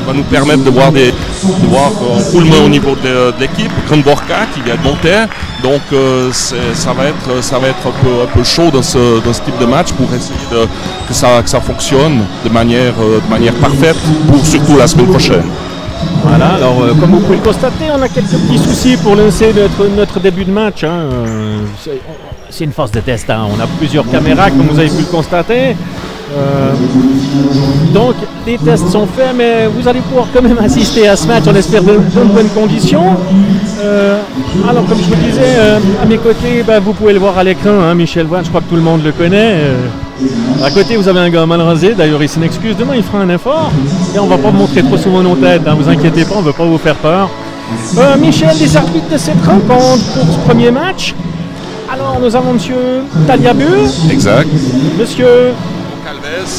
va nous permettre de voir un roulement au niveau de l'équipe. Grunborka qui vient de monter, donc ça va être un peu chaud dans ce type de match pour essayer que ça fonctionne de manière parfaite pour surtout la semaine prochaine. Voilà, alors comme vous pouvez le constater, on a quelques petits soucis pour lancer notre début de match. C'est une phase de test, hein. On a plusieurs caméras comme vous avez pu le constater. Donc les tests sont faits, mais vous allez pouvoir quand même assister à ce match, on espère de bonnes conditions. Alors comme je vous disais, à mes côtés, vous pouvez le voir à l'écran, hein, Michel Voine, je crois que tout le monde le connaît. À côté vous avez un gars mal rasé, d'ailleurs il s'en excuse, demain il fera un effort. Et on va pas vous montrer trop souvent nos têtes, hein, vous inquiétez pas, on ne veut pas vous faire peur. Michel, les arbitres de cette rencontre pour ce premier match. Alors nous avons monsieur Taliabu. Exact. Monsieur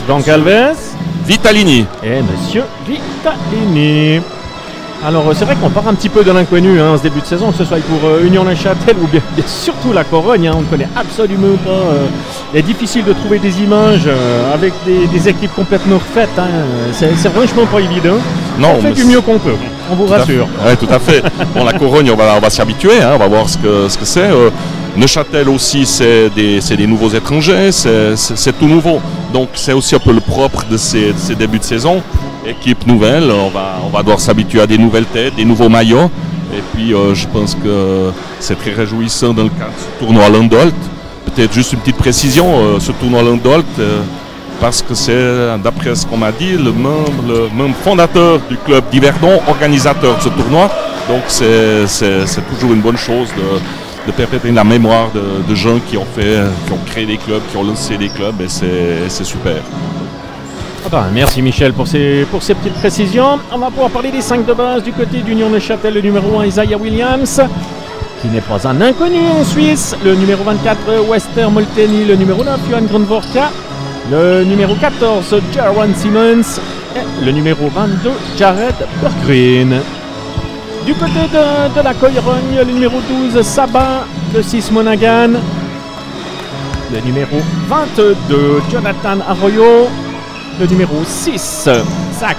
Goncalves. Vitalini. Et monsieur Vitalini. Alors c'est vrai qu'on part un petit peu de l'inconnu ce début de saison, que ce soit pour Union-Neuchâtel ou bien surtout la Corogne. On ne connaît absolument pas. Il est difficile de trouver des images avec des équipes complètement refaites. C'est franchement pas évident. Non, on fait du mieux qu'on peut, on vous rassure. Oui, tout à fait. Bon, la Corogne, on va s'y habituer, on va voir ce que c'est. Neuchâtel aussi, c'est des nouveaux étrangers, c'est tout nouveau. Donc c'est aussi un peu le propre de ces débuts de saison. Équipe nouvelle, on va devoir s'habituer à des nouvelles têtes, des nouveaux maillots. Et puis je pense que c'est très réjouissant dans le cadre de ce tournoi Landolt. Peut-être juste une petite précision, ce tournoi Landolt, parce que c'est, d'après ce qu'on m'a dit, le membre fondateur du club d'Yverdon, organisateur de ce tournoi. Donc c'est toujours une bonne chose de perpétrer la mémoire de gens qui ont créé des clubs, qui ont lancé des clubs, et c'est super. Merci Michel pour ces petites précisions. On va pouvoir parler des 5 de base du côté d'Union-Neuchâtel. Le numéro 1, Isaiah Williams, qui n'est pas un inconnu en Suisse. Le numéro 24, Wester Molteni. Le numéro 9, Johan Grunvorka. Le numéro 14, Jarwan Simmons. Et le numéro 22, Jared Berggreen. Du côté de la Corogne, le numéro 12, Sabin. Le 6, Monaghan. Le numéro 22, Jonathan Arroyo. Le numéro 6, Zach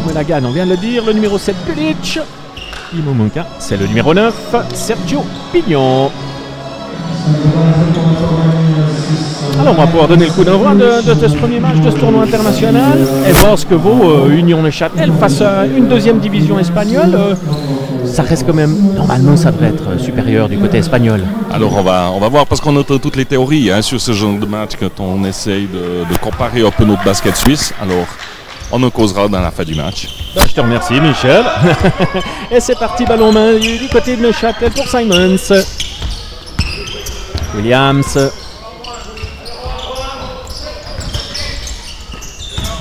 Monaghan, on vient de le dire. Le numéro 7, Pulic. Imomonka, c'est le numéro 9, Sergio Pignon. Alors on va pouvoir donner le coup d'envoi de ce premier match de ce tournoi international et voir ce que vaut Union-Neuchâtel face à une deuxième division espagnole. Ça reste quand même, normalement ça devrait être supérieur du côté espagnol. Alors on va voir, parce qu'on entend toutes les théories sur ce genre de match quand on essaye de comparer un peu notre basket suisse. Alors on en causera dans la fin du match. Je te remercie Michel. Et c'est parti, ballon main du côté de Neuchâtel pour Simons. Williams.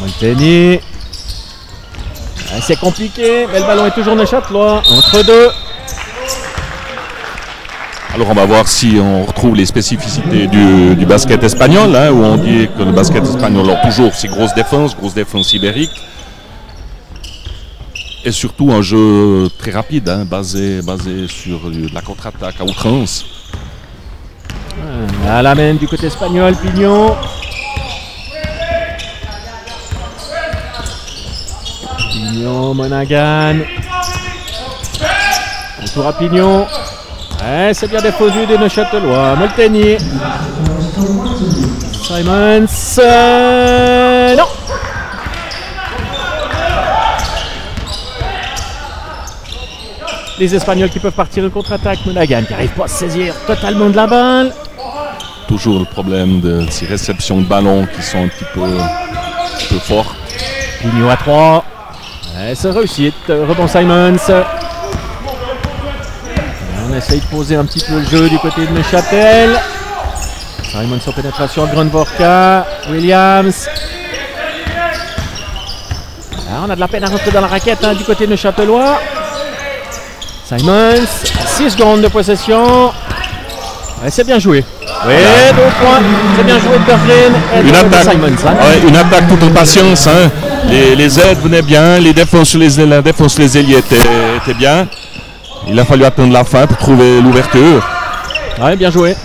Molteni. C'est compliqué, mais le ballon est toujours neuchâtelois, entre deux. Alors on va voir si on retrouve les spécificités du basket espagnol, où on dit que le basket espagnol a toujours ses grosses défenses ibériques. Et surtout un jeu très rapide, basé sur la contre-attaque à outrance. À la main du côté espagnol, Pignon. Pignon, Monaghan. Retour à Pignon. C'est bien défendu des Neuchâtelois. Molteni. Simons. Non. Les Espagnols qui peuvent partir en contre-attaque. Monaghan qui n'arrive pas à se saisir totalement de la balle. Toujours le problème de ces réceptions de ballon qui sont un petit peu fortes. Pignon à 3. C'est réussite. Rebond Simons. On essaye de poser un petit peu le jeu du côté de Neuchâtel. Simons en pénétration, Grunvorka. Williams. On a de la peine à rentrer dans la raquette du côté de Neuchâtelois. Simons. 6 secondes de possession. C'est bien joué. Oui, 2 points. C'est bien joué de Berggreen et de Simons. Une attaque toute en patience. Les aides venaient bien, la défense sur les ailiers était bien. Il a fallu attendre la fin pour trouver l'ouverture. Bien joué.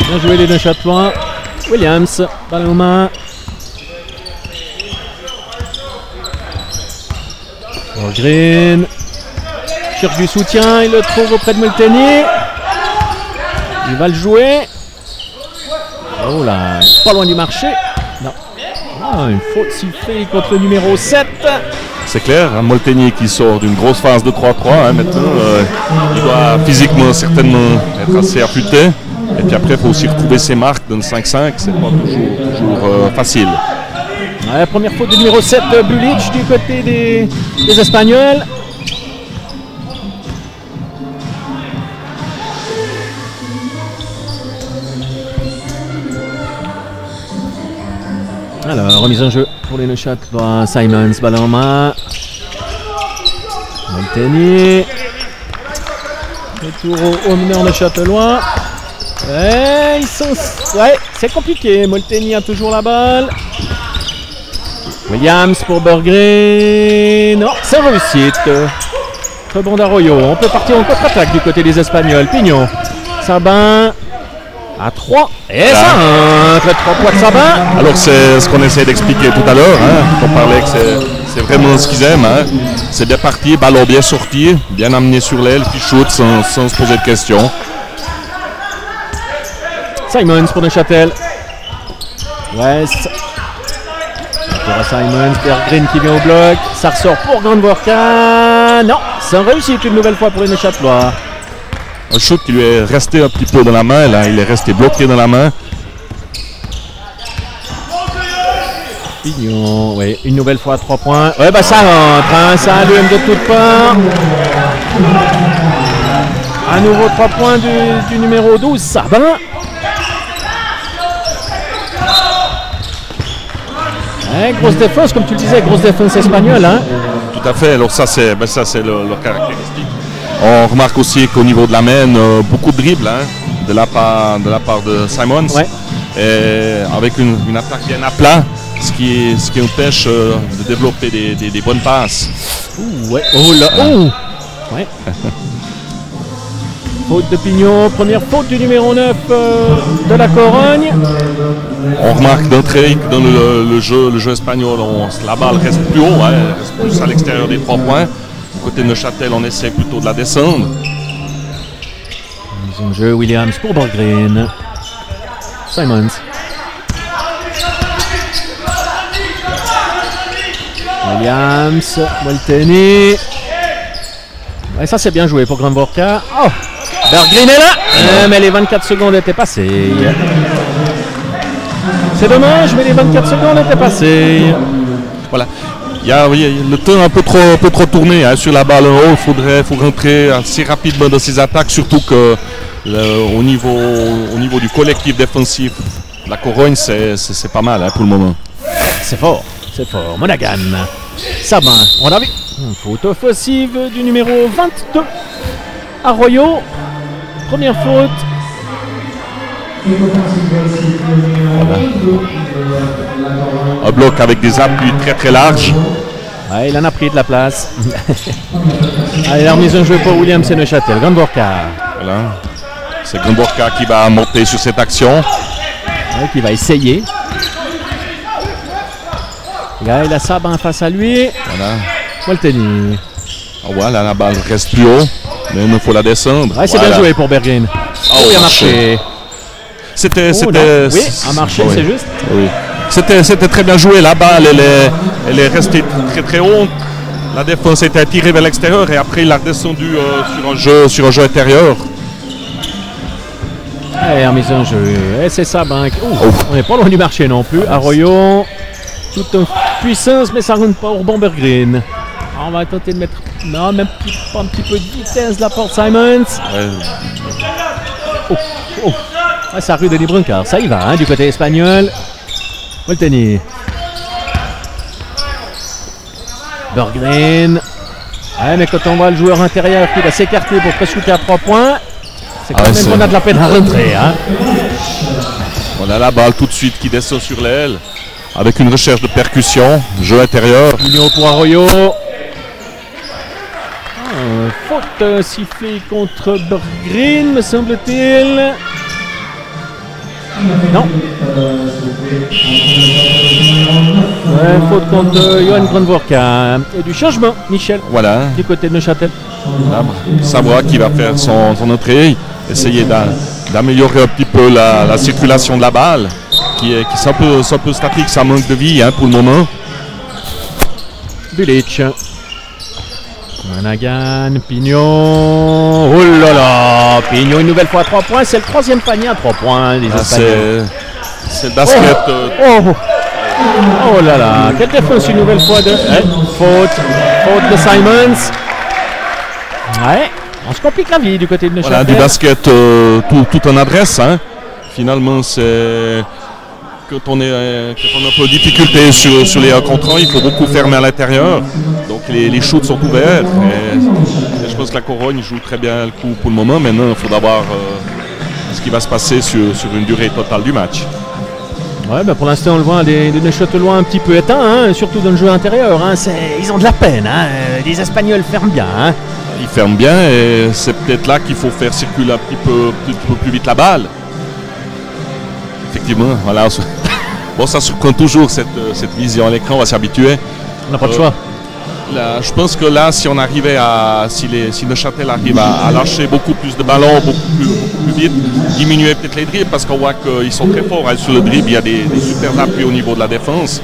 Bien joué les Neuchâtelois. Williams, ballon aux mains. Green cherche du soutien, il le trouve auprès de Molteni. Il va le jouer. Oh là, pas loin du marché. Non. Ah, une faute sifflée contre le numéro 7. C'est clair, hein, Molteni qui sort d'une grosse phase de 3-3. Hein, maintenant, il doit physiquement certainement être assez affûté. Et puis après, il faut aussi retrouver ses marques dans le 5-5. C'est pas toujours facile. Ouais, première faute du numéro 7, Bulic, du côté des Espagnols. Alors, remise en jeu pour les Neuchâtelois. Simons, ballon en main. Molteni. Retour au meneur Neuchâtelois. Ouais, c'est compliqué. Molteni a toujours la balle. Williams pour Berggren. Non, c'est réussite. Rebond d'Arroyo. On peut partir en contre-attaque du côté des Espagnols. Pignon. Sabin. À 3. Et ça entre 3 points de Sabin. Alors c'est ce qu'on essaie d'expliquer tout à l'heure. Hein. On parlait que c'est vraiment ce qu'ils aiment. Hein. C'est bien parti, ballon bien sorti, bien amené sur l'aile, puis shoot sans se poser de questions. Simons pour Neuchâtel. West. Pour Simons, Berggren qui vient au bloc. Ça ressort pour Grandvorka. Non, sans réussite une nouvelle fois pour les Neuchâtelois. Un shoot qui lui est resté un petit peu dans la main, là, il est resté bloqué dans la main. Pignon, oui, une nouvelle fois 3 points. Ouais, bah ça rentre, hein, ça allume de toutes parts. À nouveau 3 points du numéro 12, Sabin. Ouais, grosse défense, comme tu le disais, grosse défense espagnole. Hein. Tout à fait, alors ça c'est leur caractéristique. On remarque aussi qu'au niveau de la main, beaucoup de dribbles hein, de la part de Simons. Ouais. Et avec une attaque bien à plat, ce qui empêche de développer des bonnes passes. Ouh, ouais. Oh là, oh. Ouais. Faute de Pignon, première faute du numéro 9 de la Corogne. On remarque d'entrée que dans le jeu espagnol, la balle reste plus haut, hein, reste plus à l'extérieur des 3 points. Côté de Neuchâtel, on essaie plutôt de la descendre. Mise en jeu, Williams pour Berggren. Simons. Williams, Molteni. Ouais, ça c'est bien joué pour Grandvorka. Oh, Berggren est là, mais les 24 secondes étaient passées. C'est dommage, mais les 24 secondes étaient passées. Voilà. Il y a le temps un peu trop tourné hein, sur la balle en haut. Il faut rentrer assez rapidement dans ses attaques, surtout que au niveau du collectif défensif, la Corogne, c'est pas mal hein, pour le moment. C'est fort. Monaghan. Sabin, on a vu. Faute offensive du numéro 22. Arroyo. Première faute. Voilà. Un bloc avec des appuis très larges. Ouais, il en a pris de la place. Allez, la remise en jeu pour Williams et Neuchâtel. Grandvorka. Voilà. C'est Grandvorka qui va monter sur cette action. Ouais, qui va essayer. Là, il a Sabin face à lui. Voilà. Molteni. Oh, voilà, la balle reste plus haut, mais il faut la descendre. Ouais, c'est bien joué pour Berggren. Oh, il a marché. C'était. Oui, a marché, c'est juste. Oui. C'était très bien joué. La balle, elle est restée très haut. La défense était tirée vers l'extérieur et après il a redescendu sur un jeu intérieur. Allez, remise en jeu. Et c'est ça, on n'est pas loin du marché non plus. Arroyo, toute en puissance, mais ça ne rentre pas au rebond Berggren. On va tenter de mettre un petit peu de vitesse de la porte Simons. Ouais, ça rue Denis Bruncard. Ça y va, hein, du côté espagnol. Molteni. Berggren. Ouais, mais quand on voit le joueur intérieur qui va s'écarter pour presque à 3 points, c'est quand même qu'on a de la peine à rentrer. Hein. On a la balle tout de suite qui descend sur l'aile avec une recherche de percussion, jeu intérieur. Pignon pour Arroyo. Faute sifflée contre Berggren, me semble-t-il. Non. Ouais, faute contre Johan Grunvorka. Et du changement, Michel, Voilà. du côté de Neuchâtel. Savoie qui va faire son entrée, essayer d'améliorer un petit peu la circulation de la balle, qui est un peu statique, ça manque de vie pour le moment. Bulic. Managan, Pignon. Oh là là, Pignon une nouvelle fois à 3 points. C'est le 3e panier à 3 points des Espagnols. C'est le basket. Oh là là, quelle défense une nouvelle fois de faute de Simons. Ouais, on se complique la vie du côté de Neuchâtel. Voilà, du basket tout en adresse. Finalement, c'est quand on a un peu de difficulté sur les 1 contre 1, il faut beaucoup fermer à l'intérieur. Donc les shoots sont ouverts. Et je pense que la Corogne joue très bien le coup pour le moment. Maintenant, il faudra voir ce qui va se passer sur une durée totale du match. Ouais, pour l'instant, on le voit, des Neuchâtelois un petit peu éteints, surtout dans le jeu intérieur. Ils ont de la peine. Les Espagnols ferment bien. Ils ferment bien et c'est peut-être là qu'il faut faire circuler un petit peu plus vite la balle. Effectivement, voilà. Bon, ça surprend toujours cette vision à l'écran, on va s'habituer. On n'a pas de choix. Là, je pense que là, si Neuchâtel arrive à lâcher beaucoup plus de ballons, beaucoup plus vite, diminuer peut-être les dribbles, parce qu'on voit qu'ils sont très forts. Sur le dribble, il y a des super appuis au niveau de la défense.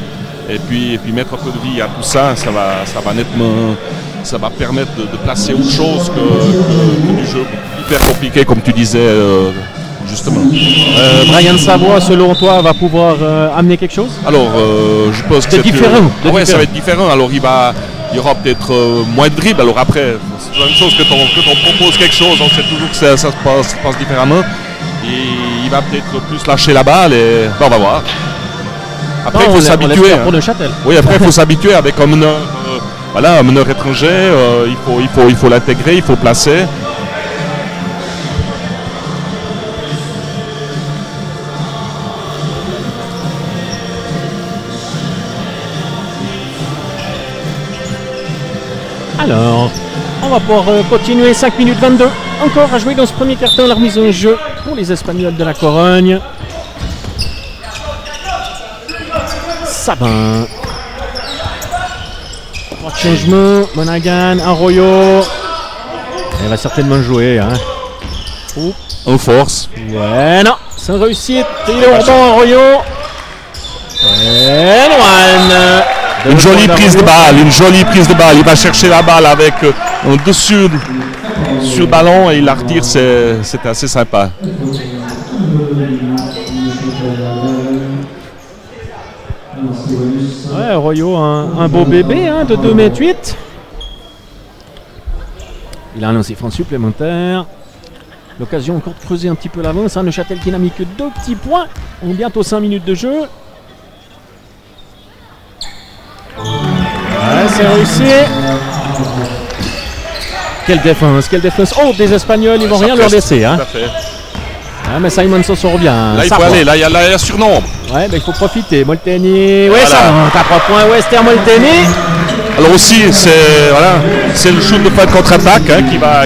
Et puis mettre un peu de vie à tout ça, ça va permettre de placer autre chose que du jeu hyper compliqué, comme tu disais justement. Brian Savoie, selon toi, va pouvoir amener quelque chose? Alors, je pense que c'est différent. Ouais, ça va être différent. Alors, il y aura peut-être moins de dribbles. Alors après, c'est la même chose que on propose quelque chose, on sait toujours que ça se passe différemment. Et il va peut-être plus lâcher la balle et on va voir. Après, il faut s'habituer. Oui, après, il faut s'habituer avec un meneur, un meneur étranger. Il faut l'intégrer, il faut placer. Alors, on va pouvoir continuer 5 minutes 22. Encore à jouer dans ce premier carton, la remise en jeu pour les Espagnols de la Corogne. Sabin. 3 changements. Monaghan, Arroyo. Elle va certainement jouer. En force. Ouais, non. Sans réussite. Il est au rebond, Arroyo. Et Noan. Une jolie prise de balle, il va chercher la balle avec un dessus sur le ballon et il la retire, c'est assez sympa. Ouais, Arroyo, un beau bébé de 2,8 m. Il a un lancé franc supplémentaire. L'occasion encore de creuser un petit peu l'avance. Neuchâtel qui n'a mis que 2 petits points. On est bientôt 5 minutes de jeu. Ouais, c'est réussi. Quelle défense. Oh, des Espagnols, ils vont rien leur laisser. Tout à fait. Ouais, mais Simon s'en sort bien. Là, il faut aller, là, il y a surnombre. Ouais, il faut profiter. Molteni. Ouais, ça monte à 3 points. Wester Molteni. Alors aussi, c'est le shoot de fin de contre-attaque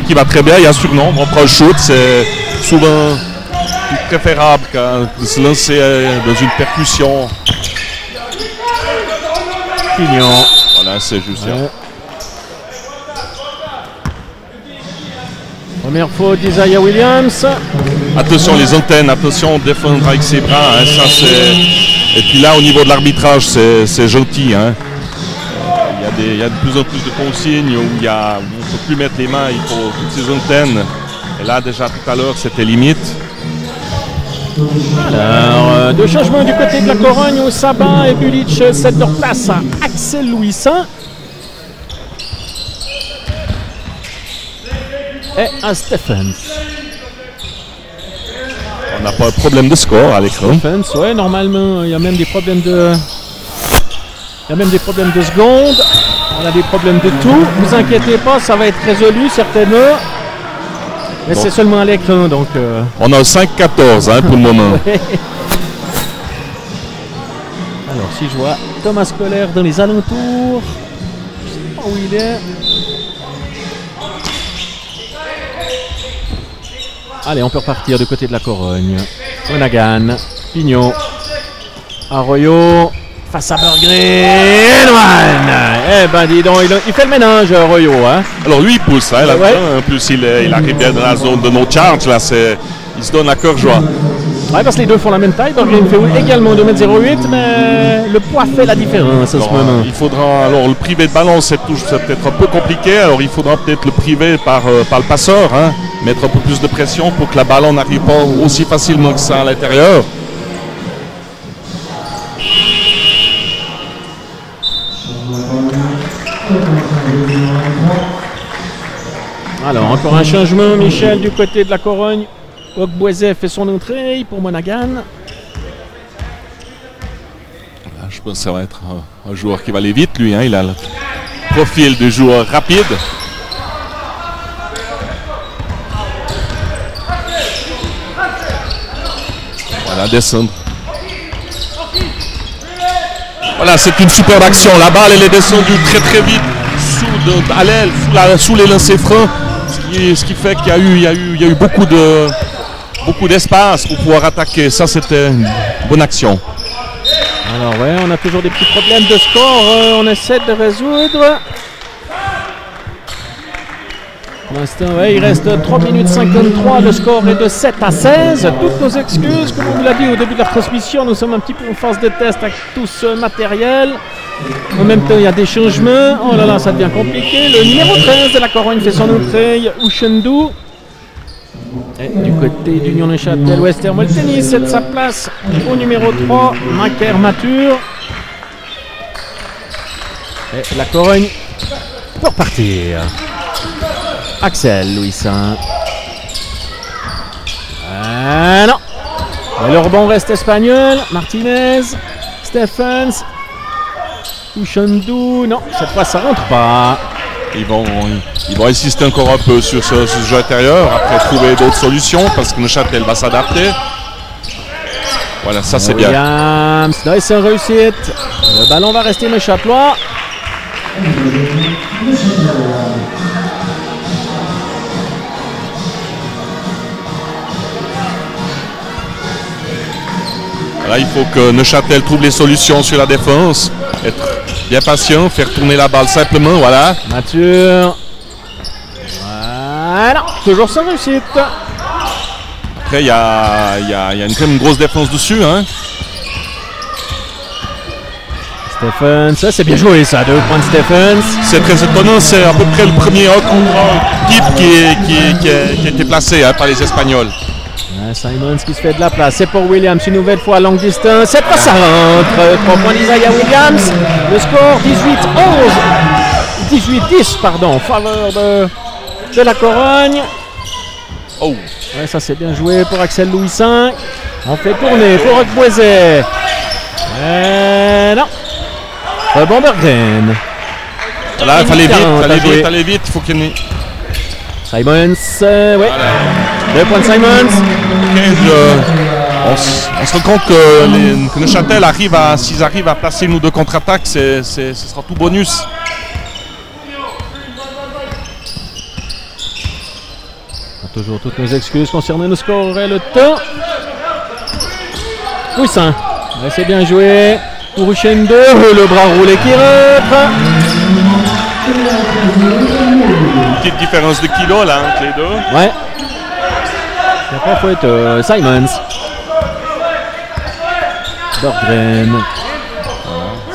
qui va très bien. Il y a surnombre. On prend le shoot. C'est souvent plus préférable de se lancer dans une percussion. Pignon. Voilà, c'est juste. Ouais. Première faute d'Isaiah Williams. Attention les antennes, attention défendre avec ses bras. Ça c'est. Et puis là au niveau de l'arbitrage, c'est gentil. Il y a de plus en plus de consignes où on ne peut plus mettre les mains, il faut toutes ces antennes. Et là déjà tout à l'heure c'était limite. Alors, deux changements du côté de la Corogne où Sabin et Bulic cèdent leur place à Axel Louisin et à Stephens. On n'a pas de problème de score à l'écran. Stephens, ouais, normalement, il y a même des problèmes de. Il y a même des problèmes de secondes. On a des problèmes de tout. Ne vous inquiétez pas, ça va être résolu certainement. Mais bon. C'est seulement à l'écran, donc... On a 5-14 pour le moment. Alors, si je vois Thomas Kohler dans les alentours, je ne sais pas où il est. Allez, on peut repartir du côté de la Corogne. Monaghan. Pignon. Arroyo face à Berggren. Eh ben dis donc, il fait le ménage, Arroyo. Hein. Alors lui, il pousse, hein, là, Ouais. en plus il arrive bien dans la zone de no charge, là, il se donne à cœur joie. Ouais, parce que les deux font la même taille. Berggren fait également 2,08 m, mais le poids fait la différence à ce moment. Il faudra, alors le privé de ballon, c'est peut-être un peu compliqué, alors il faudra peut-être le priver par le passeur, hein, mettre un peu plus de pression pour que la ballon n'arrive pas aussi facilement que ça à l'intérieur. Alors, encore un changement, Michel, du côté de la Corogne. Ogbueze fait son entrée pour Monaghan. Là, je pense que ça va être un joueur qui va aller vite, lui. Hein, il a le profil de joueur rapide. Voilà, descendre. Voilà, c'est une super action. La balle, elle est descendue très très vite à l'aile, sous les lancers francs. Ce qui fait qu'il y a eu beaucoup d'espace pour pouvoir attaquer. Ça, c'était une bonne action. Alors ouais, on a toujours des petits problèmes de score, on essaie de résoudre. Pour l'instant, ouais, il reste 3 minutes 53, le score est de 7-16. Toutes nos excuses, comme on vous l'a dit au début de la transmission, nous sommes un petit peu en phase de test avec tout ce matériel. En même temps, il y a des changements. Oh là là, ça devient compliqué. Le numéro 13 de la Corogne fait son entrée, Ushendu. Et du côté d'Union Neuchâtel, Western Moltenis cède sa place au numéro 3, Macaire Mature. Et la Corogne peut repartir. Axel Louisin. Non. Et le rebond reste espagnol. Martinez, Stephens, Ushendu. Non, cette fois ça rentre pas. Ils vont insister encore un peu sur ce jeu intérieur, après trouver d'autres solutions, parce que Neuchâtel va s'adapter. Voilà, ça c'est bien. Williams, là c'est une réussite. Le ballon va rester neuchâtelois. Là, il faut que Neuchâtel trouve les solutions sur la défense, être bien patient, faire tourner la balle simplement, voilà. Mature. Voilà, toujours sans réussite. Après, il y a quand même une grosse défense dessus. Hein. Stephens, ça c'est bien joué ça, 2 points de Stephens. C'est très étonnant, c'est à peu près le premier 1 contre 1 type qui a été placé hein, par les Espagnols. Simons qui se fait de la place, c'est pour Williams, une nouvelle fois à longue distance. Cette fois ça rentre, 3 points d'Isaiah Williams. Le score 18-10 pardon, en faveur de la Corogne. Oh. Ouais, ça c'est bien joué pour Axel Louisin. On fait tourner pour Ogbueze. Non. Rebond Berggren. Là, il fallait vite, il faut qu'il y en ait. Simons, ouais. Voilà. 2 points de Simons. On se rend compte que Neuchâtel s'ils arrivent à placer une ou deux contre-attaques, ce sera tout bonus. Toujours toutes nos excuses concernant le score et le temps. Louisin, ouais, c'est bien joué. Pour Ushendu, le bras roulé qui rentre. Une petite différence de kilos là entre les deux. Ouais. Et après, il faut être Simons. Berggren.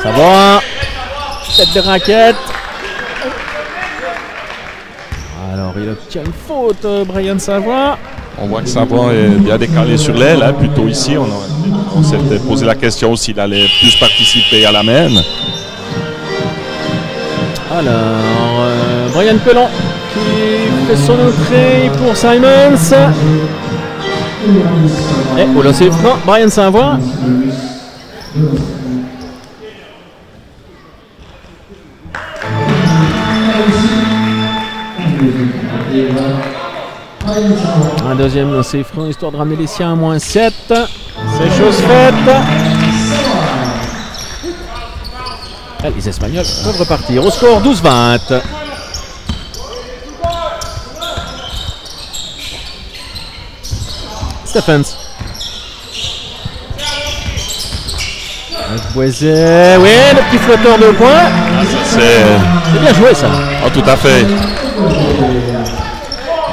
Ça va. Tête de raquette. Alors, il obtient une faute, Brian Savoie. On voit que Savoie est bien décalé sur l'aile, hein, plutôt ici. On s'était posé la question s'il allait plus participer à la main. Alors, Brian Pelon qui fait son entrée pour Simons. Et au lancer franc, Brian Savoie. Un deuxième lancer franc, histoire de ramener les siens à -7. C'est chose faite. Et les Espagnols peuvent repartir au score 12-20. Stephens. Boiset, oui, le petit flotteur de points. C'est bien joué ça. Oh, tout à fait.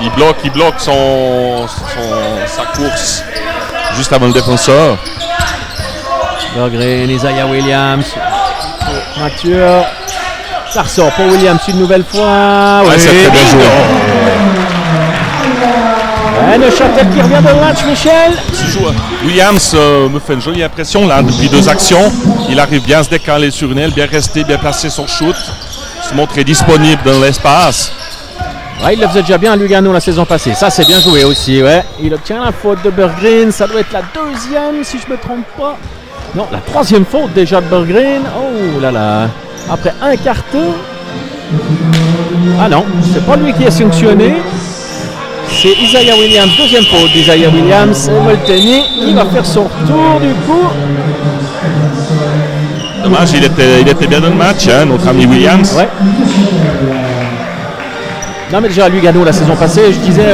Il bloque sa course juste avant le défenseur. Berggren, Isaiah Williams. Mathieu. Ça ressort pour Williams une nouvelle fois. Ouais, c'est très bien joué. Neuchâtel qui revient dans le match, Michel. Williams me fait une jolie impression là depuis 2 actions. Il arrive bien à se décaler sur une aile, bien rester, bien placer son shoot, se montrer disponible dans l'espace. Ouais, il le faisait déjà bien à Lugano la saison passée. Ça, c'est bien joué aussi. Ouais. Il obtient la faute de Berggren. Ça doit être la 2e, si je ne me trompe pas. Non, la 3e faute déjà de Berggren. Oh là là. Après un carton. Ah non, c'est pas lui qui est sanctionné. C'est Isaiah Williams. 2e faute d'Isaiah Williams. Et Molteni, il va faire son retour du coup. Dommage, il était bien dans le match, hein, notre ami Williams. Ouais. Non mais déjà à Lugano la saison passée, je disais,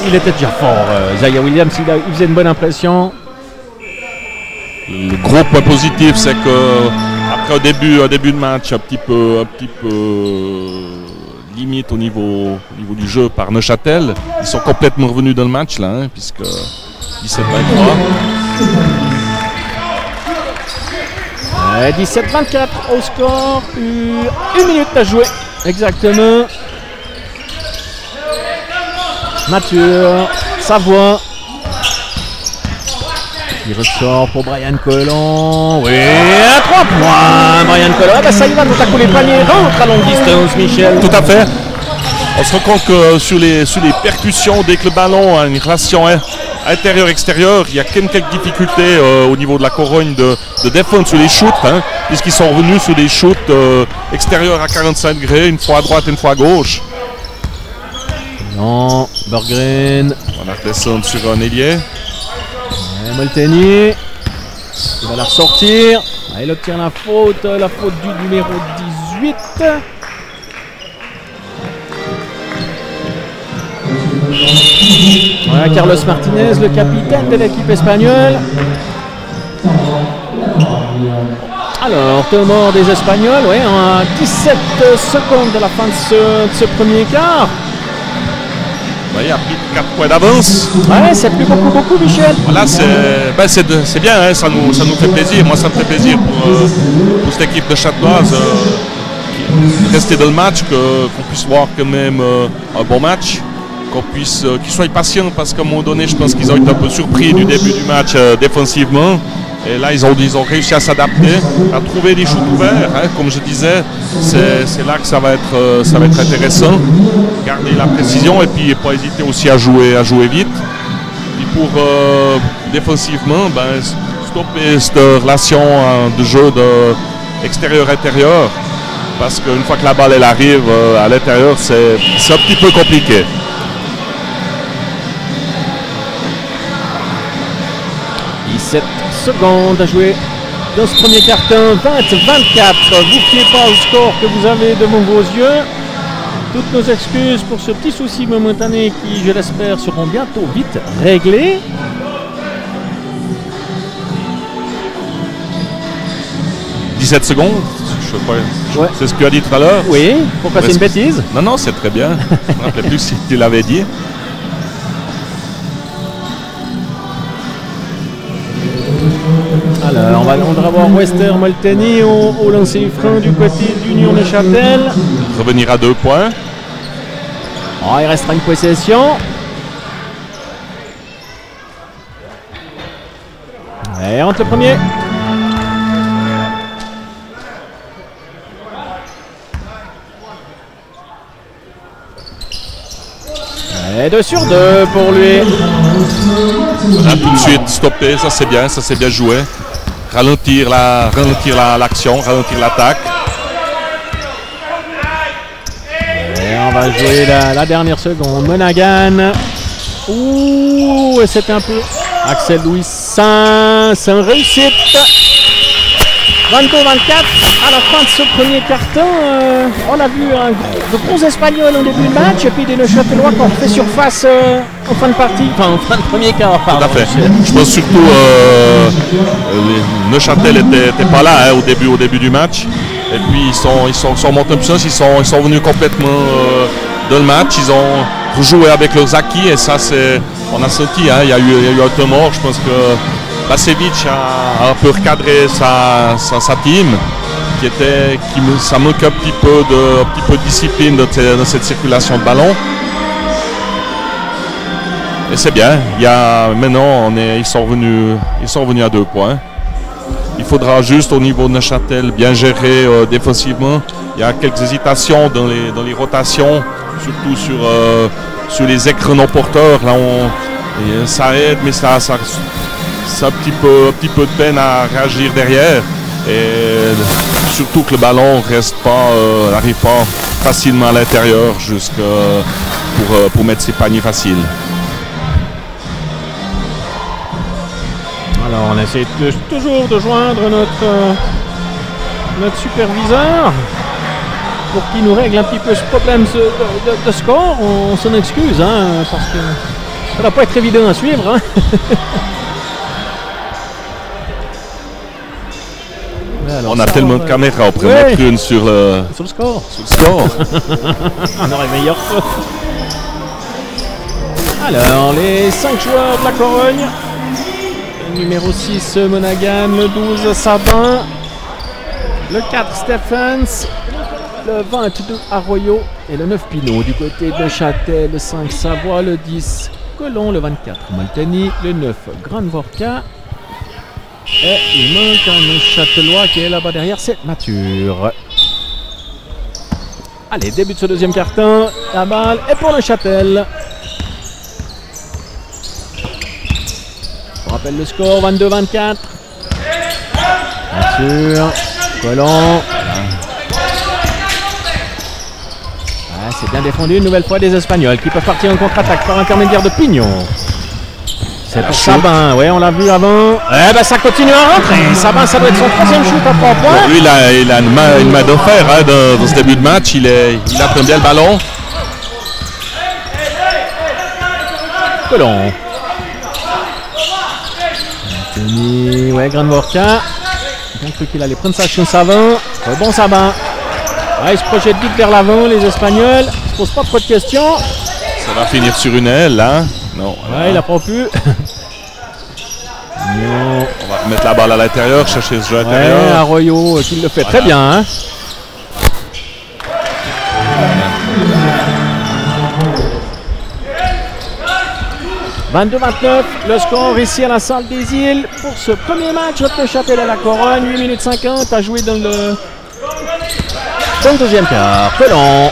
il était déjà fort. Isaiah Williams, il faisait une bonne impression. Le gros point positif, c'est que après un début de match un petit peu limite au niveau du jeu par Neuchâtel, ils sont complètement revenus dans le match là, hein, puisque 17-23. Ouais, 17-24 au score, 1 minute à jouer exactement. Mathieu, Savoie. Il ressort pour Brian Collant. Oui, à 3 points. Brian Collant. Ah ben ça y va, tout à coup les paniers rentrent à longue distance, Michel. Tout à fait. On se rend compte que sur les percussions, dès que le ballon a une relation intérieur-extérieur, il y a quelques difficultés au niveau de la Corogne de défendre sur les shoots, hein, puisqu'ils sont revenus sur des shoots extérieurs à 45 degrés, une fois à droite et une fois à gauche. Non, Berggren. On va descendre sur un ailier. Molteni. Il va la ressortir. Il obtient la faute du numéro 18. Voilà Carlos Martinez, le capitaine de l'équipe espagnole. Alors, temps mort des Espagnols, ouais, en 17 secondes de la fin de ce premier quart. Il a pris 4 points d'avance. Ouais, c'est plus beaucoup, Michel. Voilà, c'est bien, hein, ça nous fait plaisir. Moi, ça me fait plaisir pour cette équipe de Châteloise rester dans le match, qu'on puisse voir quand même un bon match, qu'ils soient patients, parce qu'à un moment donné, je pense qu'ils ont été un peu surpris du début du match défensivement. Et là, ils ont réussi à s'adapter, à trouver des shoots ouverts. Hein, comme je disais, c'est là que ça va être intéressant. Garder la précision et puis pas hésiter aussi à jouer vite. Et pour défensivement, stopper cette relation de jeu de extérieur-intérieur. Parce qu'une fois que la balle elle arrive à l'intérieur, c'est un petit peu compliqué. Secondes à jouer dans ce premier carton, 20-24. Vous fiez pas au score que vous avez devant vos yeux. Toutes nos excuses pour ce petit souci momentané qui, je l'espère, seront bientôt vite réglés. « 17 secondes, je sais pas, ouais. C'est ce que tu as dit tout à l'heure. Oui, pourquoi c'est une bêtise? Non, c'est très bien. Je ne me rappelais plus si tu l'avais dit. Alors, on va voir Wester Molteni au lancer franc du côté d'Union Neuchâtel. Revenir à 2 points. Oh, il restera une possession. Et entre le premier. Et 2 sur 2 pour lui. Là, tout de suite, stopper, ça c'est bien joué. Ralentir l'action, ralentir l'attaque. Et on va jouer la dernière seconde. Monaghan. Ouh, c'était un peu. Axel Louis sans réussite. à la fin de ce premier carton, on a vu de bons Espagnols au début de match et puis des Neuchâtelois qui ont fait surface en fin de partie, enfin en fin de premier quart. Tout à fait. Je pense surtout Neuchâtel n'était pas là hein, au début du match. Et puis ils sont montés en puissance, ils sont venus complètement dans le match, ils ont rejoué avec leurs acquis et ça on a senti, hein, il y a eu un temps mort. Je pense que Basevic a un peu recadré sa team, ça manque un petit peu de discipline dans cette circulation de ballon. Et c'est bien. Maintenant ils sont revenus à 2 points. Il faudra juste au niveau de Neuchâtel bien gérer défensivement. Il y a quelques hésitations dans les rotations, surtout sur les écrans non porteurs. Là, ça aide, mais ça a un petit peu de peine à réagir derrière. Et surtout que le ballon n'arrive pas facilement à l'intérieur pour mettre ses paniers faciles. Alors on essaie toujours de joindre notre superviseur pour qu'il nous règle un petit peu ce problème de score. On s'en excuse hein, parce que ça ne va pas être évident à suivre. Hein. Alors, on a tellement de caméras, on pourrait mettre une sur le score. On aurait meilleur feu. Alors les 5 joueurs de la Corogne. Le numéro 6 Monaghan, le 12 Sabin, le 4 Stephens, le 22 Arroyo et le 9 Pinot du côté de Neuchâtel, le 5 Savoie, le 10 Colomb, le 24 Molteni, le 9 Grande-Vorka et il manque un Neuchâtelois qui est là-bas derrière, c'est Mature. Allez, début de ce deuxième carton, la balle est pour Neuchâtel. On rappelle le score, 22-24. Mature, Colomb. C'est bien défendu une nouvelle fois des Espagnols qui peuvent partir en contre-attaque par intermédiaire de Pignon. C'est pour Sabin, ouais, on l'a vu avant. Eh ben ça continue à rentrer. Sabin, ça doit être son 3e shoot à 3 points. Lui, il a une main d'enfer hein, dans ce début de match. Il apprend bien le ballon. Colomb. Ouais, Grande-Vorka. J'ai bien cru qu'il allait prendre sa chance Sabin. Bon Sabin. Ouais, il se projette vite vers l'avant, les Espagnols. Ils ne se posent pas trop de questions. Ça va finir sur une aile, là. Non. Ouais, il n'a pas pu. Non. On va remettre la balle à l'intérieur, chercher ce jeu à l'intérieur. Ouais, Arroyo qui le fait très bien. Hein. « 22-29, le score ici à la salle des îles pour ce premier match de Neuchâtel à la Corogne, 8 minutes 50 à jouer dans le deuxième quart. Colomb,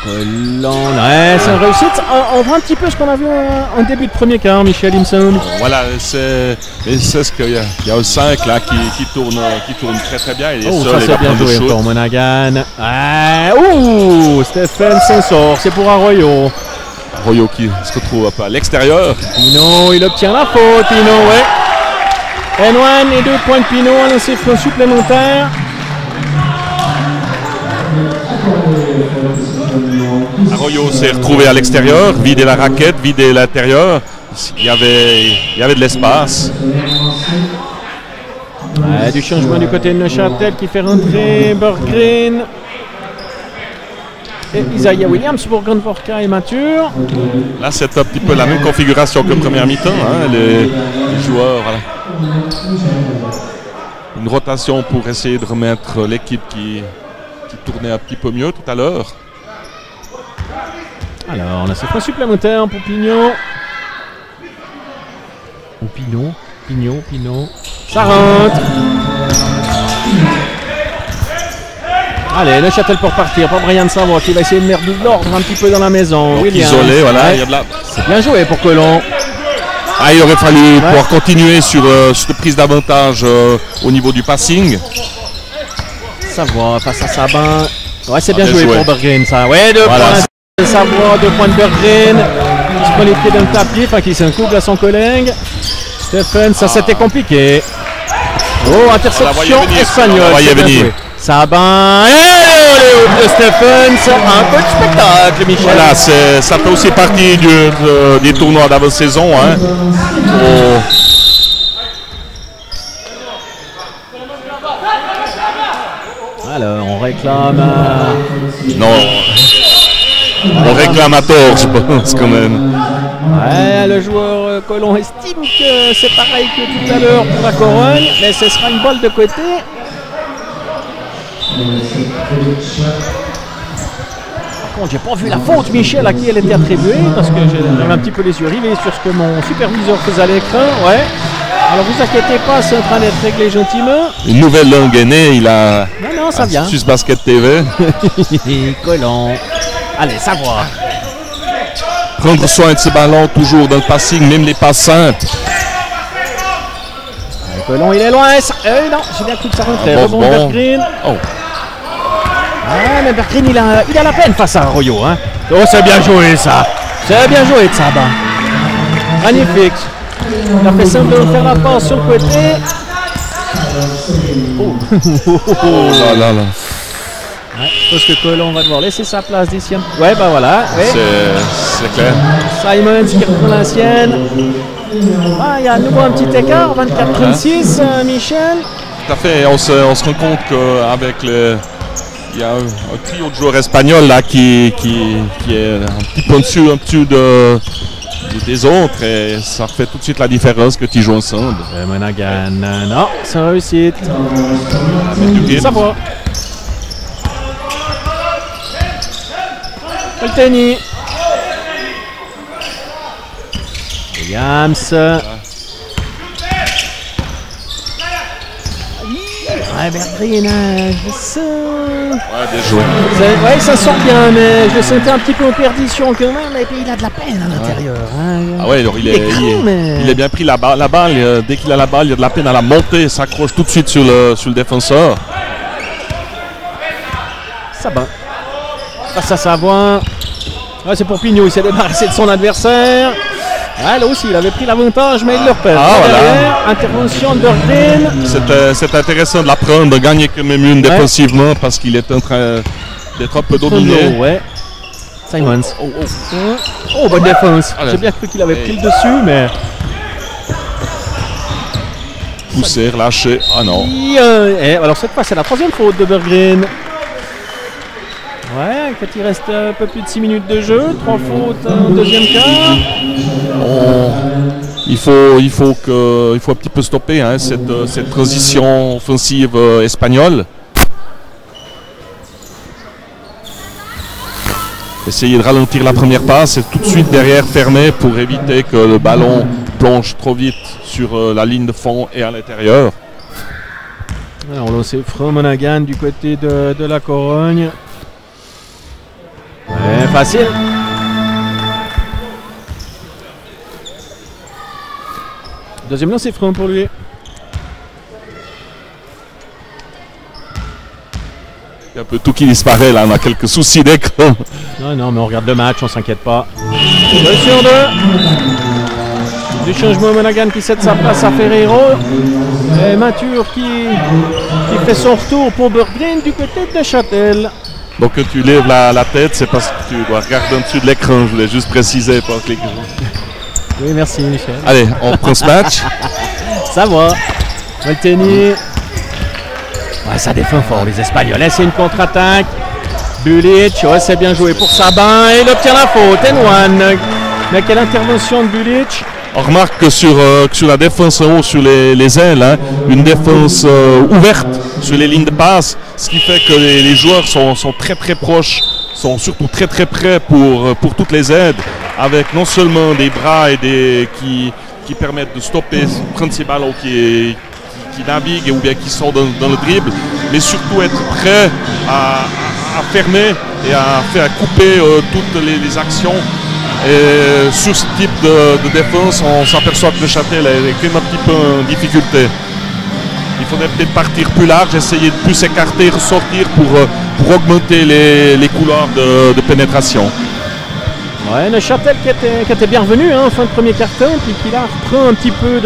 ouais, c'est une réussite. On voit un petit peu ce qu'on a vu en début de premier quart, Michel Imson. Voilà, c'est ce qu'il y a un 5 là qui tourne très très bien. Il est seul, ça c'est bien joué pour Monaghan. Stephen s'en sort, c'est pour Arroyo. Arroyo qui se retrouve à l'extérieur. Pino, il obtient la faute, Pino, ouais. N1 et 2 points de Pino, un lancer franc supplémentaire. Arroyo s'est retrouvé à l'extérieur, vider la raquette, vider l'intérieur. Il y avait de l'espace. Ouais, du changement du côté de Neuchâtel qui fait rentrer Berggren. Et Isaiah Williams pour Grande-Vorka et Mature. Là, c'est un petit peu la même configuration que première mi-temps. Hein, les joueurs, voilà. Une rotation pour essayer de remettre l'équipe qui tournait un petit peu mieux tout à l'heure. Alors, on a ce point supplémentaire pour Pignon. Ou Pignon. Ça rentre. Allez, Neuchâtel pour partir, pour Brian Savoie qui va essayer de mettre de l'ordre un petit peu dans la maison. Donc isolé, voilà. Ouais. C'est bien joué pour Colomb. Il aurait fallu pouvoir continuer sur cette prise d'avantage au niveau du passing. Savoie face à Sabin. Ouais, c'est bien joué pour Berggren, ça. Ouais, 2 points. Savoie, 2 points de Berggren. Qui se prend les pieds d'un tapis, enfin qui s'en couple à son collègue. Stephen, ça c'était compliqué. Oh, interception espagnole. C'est bien joué. Sabin et le haut de Stephens. Un peu de spectacle, Michel. Voilà, ça fait aussi partie des tournois d'avant-saison. Hein. Alors, on réclame. Non, on réclame à tort, je pense, quand même. Ouais, le joueur Colomb estime que c'est pareil que tout à l'heure pour la Corogne, mais ce sera une balle de côté. Par contre, j'ai pas vu la faute, Michel, à qui elle était attribuée, parce que j'avais un petit peu les yeux rivés sur ce que mon superviseur faisait à l'écran. Ouais. Alors vous inquiétez pas, c'est en train d'être réglé gentiment. Une nouvelle langue est née, il a. Non, ça vient. Suisse Basket TV. Colomb. Allez, savoir. Prendre soin de ses ballons, toujours dans le passing, même les passes simples. Colomb, il est loin. Non, j'ai bien cru que ça rentrait. Rebond Berggren. Oh. Ah, mais Berggren, il a la peine face à Arroyo. Hein. Oh, c'est bien joué, ça. C'est bien joué de Sabin. Magnifique. Il a fait semblant de faire la passe sur le côté. Oh là là là. Ouais, je pense que Colomb va devoir laisser sa place d'ici. Ouais, bah voilà. Ouais. C'est clair. Simons qui reprend l'ancienne. Ah, il y a à nouveau un petit écart, 24-36, Michel. Tout à fait, on se rend compte qu'avec il y a un trio de joueurs espagnols là qui est un petit peu au-dessus des autres et ça fait tout de suite la différence que tu joues ensemble. Monaghan, non, sans réussite. Ça va. Colteni. Williams. Ouais, Berggren, je sens. Ouais, bien joué. Ouais, ça sort bien, mais je le sentais un petit peu en perdition quand même. Et puis il a de la peine à l'intérieur. Hein. Ah ouais, alors il est bien pris la balle. Dès qu'il a la balle, il a de la peine à la monter. S'accroche tout de suite sur le défenseur. Ça va. Face à Savoie. Ouais, c'est pour Pignot, il s'est débarrassé de son adversaire. Ah, là aussi, il avait pris l'avantage, mais il le repère. Ah, voilà. Intervention de Berggren. C'est intéressant de la prendre, de gagner quand même une défensivement parce qu'il est en train d'être un peu dominé. Ouais. Simons. Oh, bonne défense. Allez. J'ai bien cru qu'il avait pris le dessus, mais. Poussé, relâché. Ah non. Alors cette fois, c'est la troisième faute de Berggren. Ouais, quand il reste un peu plus de 6 minutes de jeu, 3 fautes en deuxième quart. Il faut un petit peu stopper hein, cette transition offensive espagnole. Essayer de ralentir la première passe et tout de suite derrière fermer pour éviter que le ballon plonge trop vite sur la ligne de fond et à l'intérieur. Alors là, c'est Monaghan du côté de la Corogne. Ouais, facile. Deuxième lancer franc pour lui. Il y a un peu tout qui disparaît là, on a quelques soucis d'écran. Non, mais on regarde le match, on s'inquiète pas. 2 sur 2. Du changement, Monaghan qui cède sa place à Ferreiro. Et Mature qui fait son retour pour Berggren du côté de Neuchâtel. Donc quand tu lèves la tête, c'est parce que tu dois regarder en dessous de l'écran. Je voulais juste préciser pour que les... Oui, merci Michel. Allez, on reprend ce match. Ça va. Colteni. Ouais, ça défend fort les Espagnols. C'est une contre-attaque. Bulic, ouais, c'est bien joué pour Sabin. Et il obtient la faute. N1. Mais quelle intervention de Bulic. On remarque que sur la défense en haut, sur les ailes, hein, une défense ouverte sur les lignes de passe, ce qui fait que les joueurs sont très très proches, sont surtout très très près pour toutes les aides, avec non seulement des bras et qui permettent de stopper, prendre ces ballons qui naviguent ou bien qui sont dans le dribble, mais surtout être prêt à fermer et à faire couper toutes les actions. Et sur ce type de défense, on s'aperçoit que Neuchâtel est quand même un petit peu en difficulté. Il faudrait peut-être partir plus large, essayer de plus s'écarter, ressortir pour augmenter les couloirs de pénétration. Ouais, Neuchâtel qui était bien revenu en fin de premier carton, puis qui là reprend un petit peu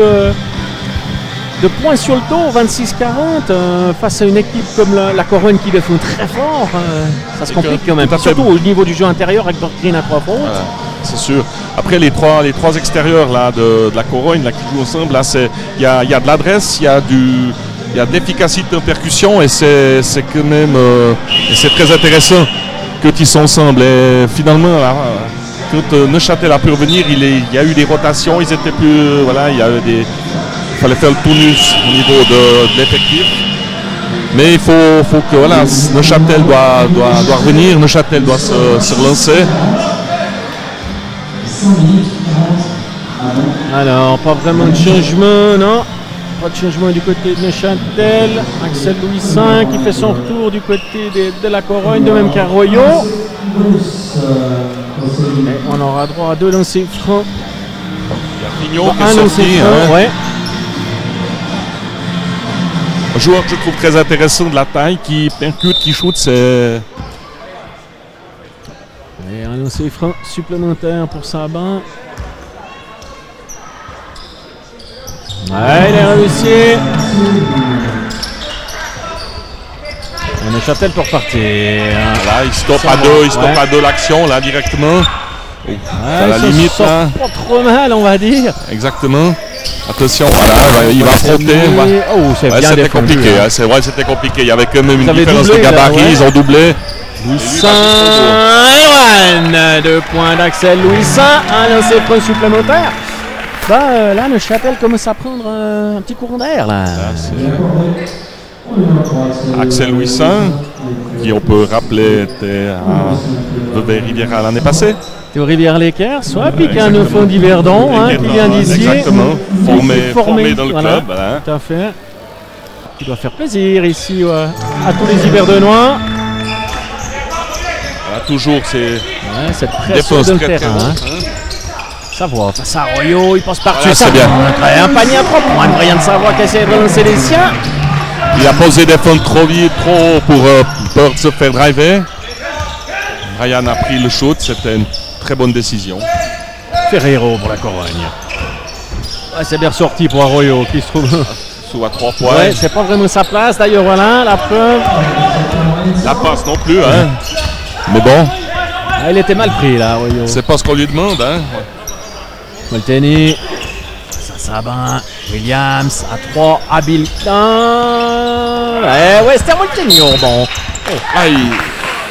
de points sur le dos, 26-40, face à une équipe comme la Corogne qui défend très fort. Ça se complique quand même, surtout au niveau du jeu intérieur avec Green à 3 fautes. Voilà, c'est sûr. Après les trois extérieurs là, de la Corogne là, qui jouent ensemble, là, il y a de l'adresse, il y a de l'efficacité en percussion et c'est quand même c'est très intéressant que ils sont ensemble. Et finalement, là, quand Neuchâtel a pu revenir, il y a eu des rotations, ils étaient plus. Voilà, il fallait faire le tournus au niveau de l'effectif. Mais il faut que voilà, Neuchâtel doit revenir, Neuchâtel doit se relancer. Alors, pas vraiment de changement, non. Pas de changement du côté de Neuchâtel. Axel Louisin qui fait son retour du côté de la Corogne, de même qu'Arroyo. On aura droit à 2 lancers francs. Il y a Pignot qui est sorti. Ouais. Un joueur que je trouve très intéressant de la taille, qui percute, qui shoot, c'est... Et un lancer franc supplémentaire pour Sabin. Ouais, il est réussi. Et Neuchâtel pour partir. Voilà, il stoppe à deux l'action là directement. À la limite là. Pas trop mal, on va dire. Exactement. Attention, voilà, il va affronter. Oh, c'est bien c'était défendu, compliqué, hein. C'est vrai, c'était compliqué. Il y avait quand même une différence doublé, de gabarit, ouais. Ils ont doublé. Louisin, 2 points d'Axel Louisin, un lancer point supplémentaire. Bah, là, Neuchâtel commence à prendre un petit courant d'air là. Axel Louisin, qui on peut rappeler était à Vevey-Riviera l'année passée. Au Rivière-l'Équerre, soit piqué un neuf d'Yverdon, qui vient d'ici. Exactement, formé dans le club. Voilà. Tout à fait. Qui doit faire plaisir ici à tous les Yverdonois. Voilà, toujours cette pression de terrain. Ça va, face à Arroyo, il passe par-dessus. C'est bien. Un panier à 3 points, Brian Savoie qui essaie de relancer les siens. Il a posé des fonds trop vite, trop pour peur de se faire driver. Ryan a pris le shoot, c'était une très bonne décision. Ferrero pour la Corogne. Ouais, c'est bien ressorti pour Arroyo qui se trouve sous à 3 points. Ouais, c'est pas vraiment sa place d'ailleurs, voilà, la preuve. La passe non plus, hein. Mais bon. Ah, il était mal pris là, Arroyo. C'est pas ce qu'on lui demande, hein. Molteni. Sabin, Williams à 3, Habiletin. Ouais, c'était Molteni au rebond. Ah,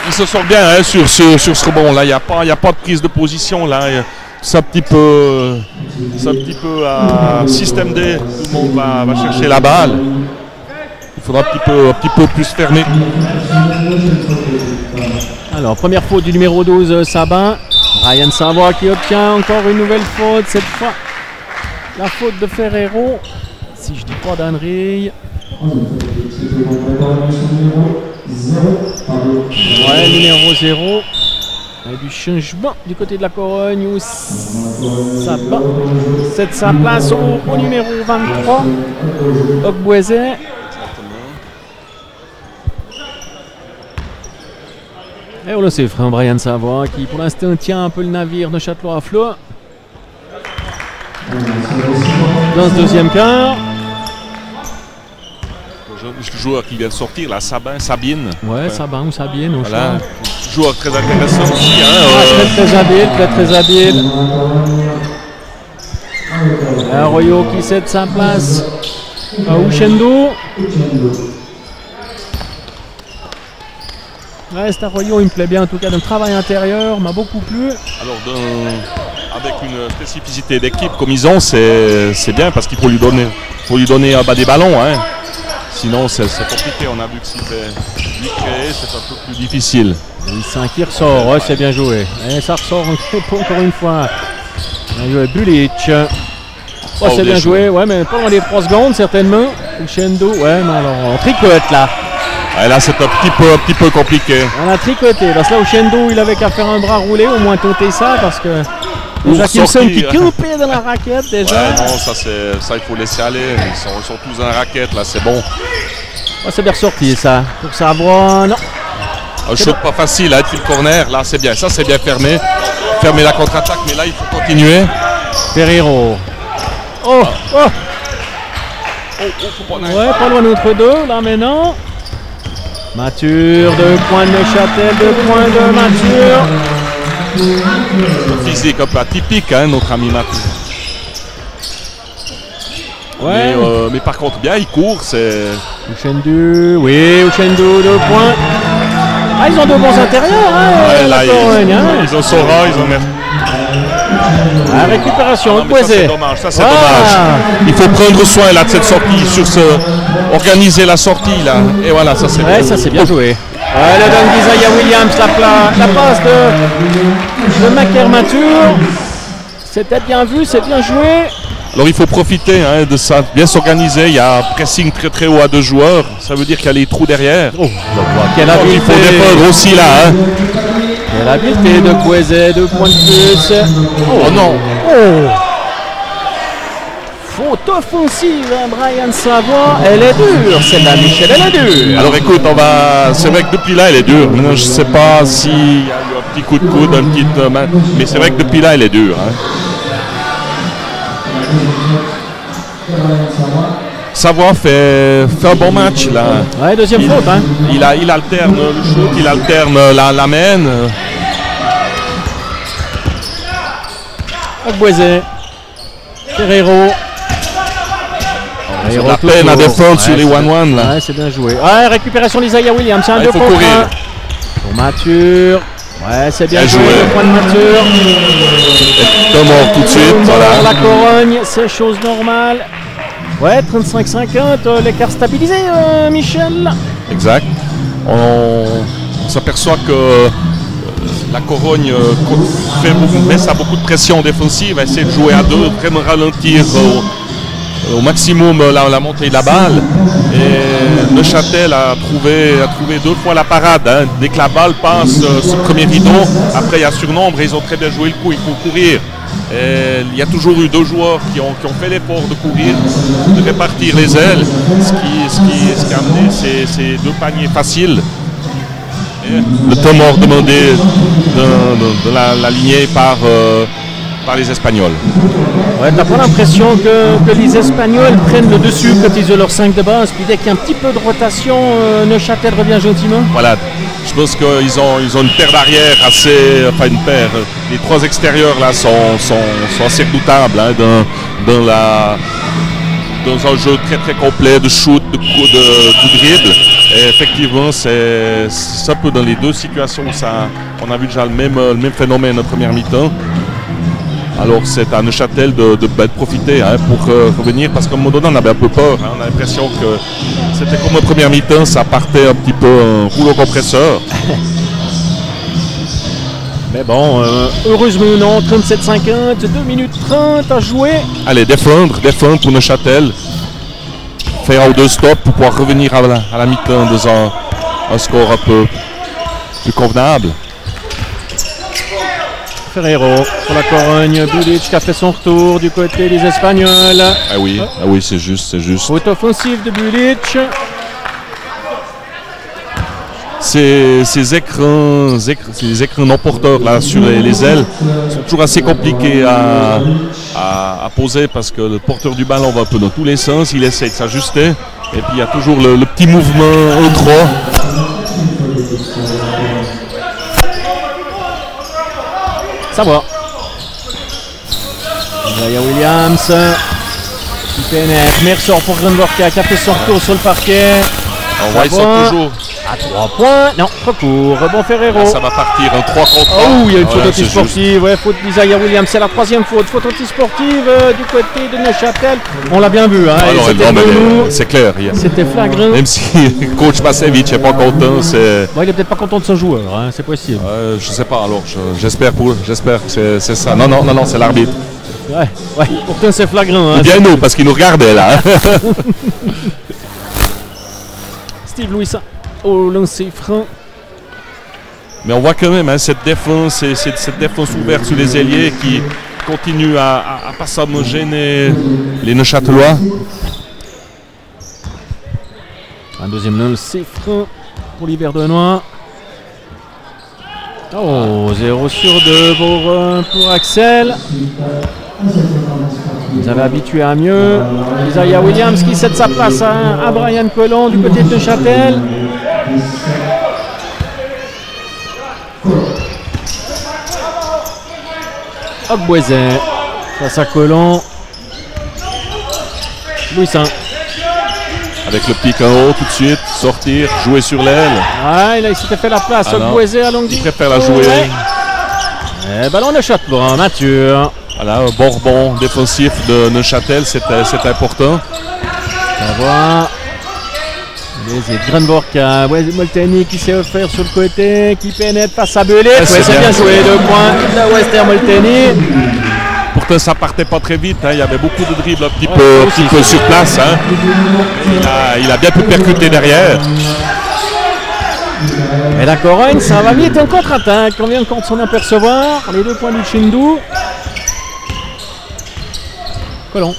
il se sort bien hein, sur ce rebond là. Il n'y a pas de prise de position là. C'est un petit peu à système D. Tout le monde va chercher la balle. Il faudra un petit peu plus fermer. Alors, première faute du numéro 12, Sabin. Ryan Savoie qui obtient encore une nouvelle faute, cette fois. La faute de Ferrero, si je dis pas d'ânerie. Ouais, numéro 0. Et du changement du côté de la Corogne où Sabin cède sa place au numéro 23, Ogbuezé. Et on le sait, frère Brian Savoie qui pour l'instant tient un peu le navire de Châtellot à flot. Dans ce deuxième quart. Le joueur qui vient de sortir, là, Sabine. Ouais, Sabin ou Sabine. Voilà. Joueur très intéressant aussi. Très habile. Arroyo qui cède sa place à Uchendo. Ouais, cet Arroyo, il me plaît bien en tout cas. Le travail intérieur m'a beaucoup plu. Alors, avec une spécificité d'équipe comme ils ont, c'est bien parce qu'il faut lui donner des ballons. Hein. Sinon, c'est compliqué. On a vu que s'il fait lui créer, c'est un peu plus difficile. Louisin qui ressort, ouais, c'est bien joué. Et ça ressort encore une fois. Bien joué, Bulic. Oh, c'est bien joué, ouais, mais pas dans les 3 secondes certainement. Uchendo, ouais, mais alors on tricote là. Ouais, là, c'est un petit peu compliqué. On a tricoté. Parce que là, Uchendo, il avait qu'à faire un bras roulé, au moins tenter ça, parce que. Déjà Kimson qui coupait dans la raquette déjà. Ouais, non, ça il faut laisser aller. Ils sont tous dans la raquette là, c'est bon. Oh, c'est bien ressorti ça. Pour Sabron, non. Un shot pas facile, hein, le corner, là c'est bien. Ça c'est bien fermé. Fermer la contre-attaque, mais là il faut continuer. Ferrero. Oh. Ouais, pas loin entre deux, là maintenant. Mature, 2 points de Neuchâtel, 2 points de Mature. Physique un peu atypique, hein, notre ami Mature. Ouais. Mais par contre, bien, il court, c'est... Uchendu, oui, Uchendu, 2 points. Ah, ils ont de bons intérieurs, hein, ouais, là, Corogne, ils ont Sora, ils ont même... La récupération, ça c'est dommage, ça c'est dommage. Il faut prendre soin là de cette sortie, organiser la sortie là. Et voilà, ça c'est ouais, ça c'est bien joué. Ouais, le dunk d'Isaiah Williams, la passe de Macaire Mature. C'était bien vu, c'est bien joué. Alors il faut profiter hein, de ça, bien s'organiser. Il y a un pressing très très haut à 2 joueurs. Ça veut dire qu'il y a les trous derrière. Oh, quelle habileté. Il faut défendre aussi là. Hein. Quelle habileté de Kweze, 2 points de plus. Oh non. Oh. Faute offensive, hein, Brian Savoie. Elle est dure, celle-là, Michel, elle est dure. Alors écoute, c'est vrai que depuis là, elle est dure. Maintenant, je ne sais pas s'il y a eu un petit coup de coude, une petite main. Mais c'est vrai que depuis là, elle est dure. Hein. Savoie fait un bon match là. Ouais, deuxième faute. Hein. Il alterne le shoot, il alterne la main. Agboisé. Ferrero. Ils ont la peine à défendre sur les 1-1 là. Ouais, c'est bien joué. Ouais, récupération d'Isaiah Williams. C'est un 2 il faut courir. Pour Mature. Ouais, c'est bien joué. 2 points de Mature. Et mort tout de suite. Voilà. La Corogne, c'est chose normale. Ouais, 35-50, l'écart stabilisé, Michel. Exact. On s'aperçoit que la Corogne met beaucoup de pression défensive, essaie de jouer à 2, vraiment ralentir au maximum la montée de la balle. Et Neuchâtel a trouvé 2 fois la parade. Hein. Dès que la balle passe ce premier rideau, après il y a surnombre et ils ont très bien joué le coup, il faut courir. Et il y a toujours eu 2 joueurs qui ont fait l'effort de courir, de répartir les ailes, ce qui a amené ces 2 paniers faciles. Et le temps mort demandé de l'aligner par les Espagnols. Ouais, t'as pas l'impression que les Espagnols prennent le dessus quand ils ont leur 5 de base, puis dès qu'il y a un petit peu de rotation, Neuchâtel revient gentiment. Voilà, je pense qu'ils ont une paire d'arrière enfin une paire. Les 3 extérieurs là sont assez redoutables hein, dans un jeu très très complet de shoot, de dribble. Et effectivement, c'est un peu dans les 2 situations où on a vu déjà le même phénomène en première mi-temps. Alors c'est à Neuchâtel de profiter hein, pour revenir parce qu'à un moment donné on avait un peu peur. Hein, on a l'impression que c'était comme en première mi-temps, ça partait un petit peu un rouleau compresseur. Mais bon, heureusement non, 37-50, 2 minutes 30 à jouer. Allez, défendre pour Neuchâtel. Faire 1 ou 2 stops pour pouvoir revenir à la mi-temps dans un score un peu plus convenable. Ferrero pour la Corogne, Bulic qui a fait son retour du côté des Espagnols. Ah oui, c'est juste. Faute offensive de Bulic. Ces écrans non porteurs là sur les ailes sont toujours assez compliqués à poser parce que le porteur du ballon va un peu dans tous les sens, il essaie de s'ajuster et puis il y a toujours le petit mouvement au droit. Ça va. Isaiah Williams qui pénètre. Mercer pour Grunborka qui a fait son retour sur le parquet. Ils sont toujours à 3 points. Non, trop court. Bon Ferrero. Là, ça va partir en 3 contre 1. Oh, il y a une faute anti-sportive. Ouais, faute d'Isaiah Williams. C'est la 3e faute. Faute anti-sportive du côté de Neuchâtel. On l'a bien vu. Hein. C'est clair. C'était flagrant. Même si coach Passevic n'est pas content, c'est. Bon, il est peut-être pas content de son joueur. Hein. C'est possible. Je sais pas. Alors, j'espère que c'est ça. Non, c'est l'arbitre. Ouais. Pourtant, c'est flagrant. Hein. Bien nous, parce qu'il nous regardait là. Steve Louis au lancer franc. Mais on voit quand même hein, cette défense ouverte sur les ailiers qui continue à pas s'homogénéiser les Neuchâtelois. Un deuxième lancer franc pour l'Hiverdenois. Oh, 0 sur 2 pour Axel. Vous avez habitué à mieux. Isaiah Williams qui cède sa place à Brian Collomb du côté de Neuchâtel. Ogbueze face à Collomb. Louis Saint. Avec le pic en haut tout de suite, sortir, jouer sur l'aile. Ouais, là il s'était fait la place. Ogbueze à longue il préfère la jouer. Et ballon de Neuchâtel, mature. Voilà, un bon rebond défensif de Neuchâtel, c'est important. On va les Granborka, Molteni qui s'est offert sur le côté, qui pénètre face à Bellet. Ouais, c'est bien joué, 2 points de Wester Molteni. Pourtant ça partait pas très vite, hein. Il y avait beaucoup de dribbles un petit peu sur place. Hein. Il a bien pu percuter derrière. Et la Corogne, ça va vite en contre-attaque. On vient de s'en apercevoir. Les 2 points du Chindou. Collomb.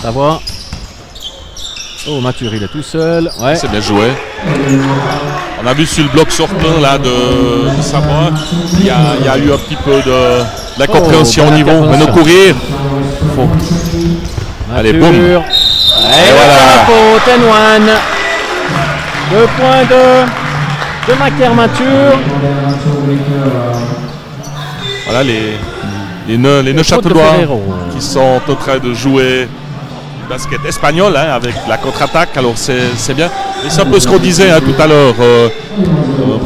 Ça va. Oh, Mathur, il est tout seul. Ouais. C'est bien joué. On a vu sur le bloc sortant là, de Samoa, il y a eu un petit peu d'incompréhension au niveau. Maintenant courir. Faut. Allez, boum. Et voilà. Faute, N1. 2 points de Macaire Mathur. Voilà les Neuchâtelois qui sont en train de jouer basket espagnol, hein, avec la contre-attaque, alors c'est bien. Et c'est un peu ce qu'on disait, hein, tout à l'heure,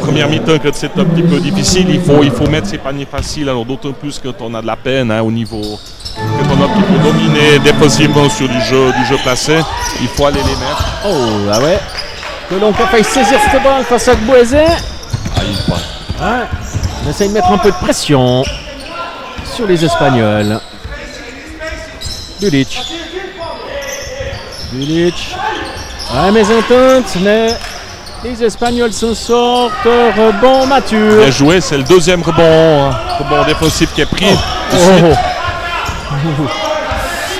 première mi-temps, que c'est un petit peu difficile, il faut mettre ses paniers faciles, alors d'autant plus quand on a de la peine, hein, au niveau, quand on a un petit peu dominé défensivement sur du jeu placé, il faut aller les mettre. Oh, ah ouais. Collomb qui a failli saisir cette balle face à Ogbueze. Ouais. On essaye de mettre un peu de pression sur les Espagnols. Dulic. Ouais, mésentente, mais les Espagnols s'en sortent. Rebond Mathur. Bien joué, c'est le deuxième rebond défensif qui est pris.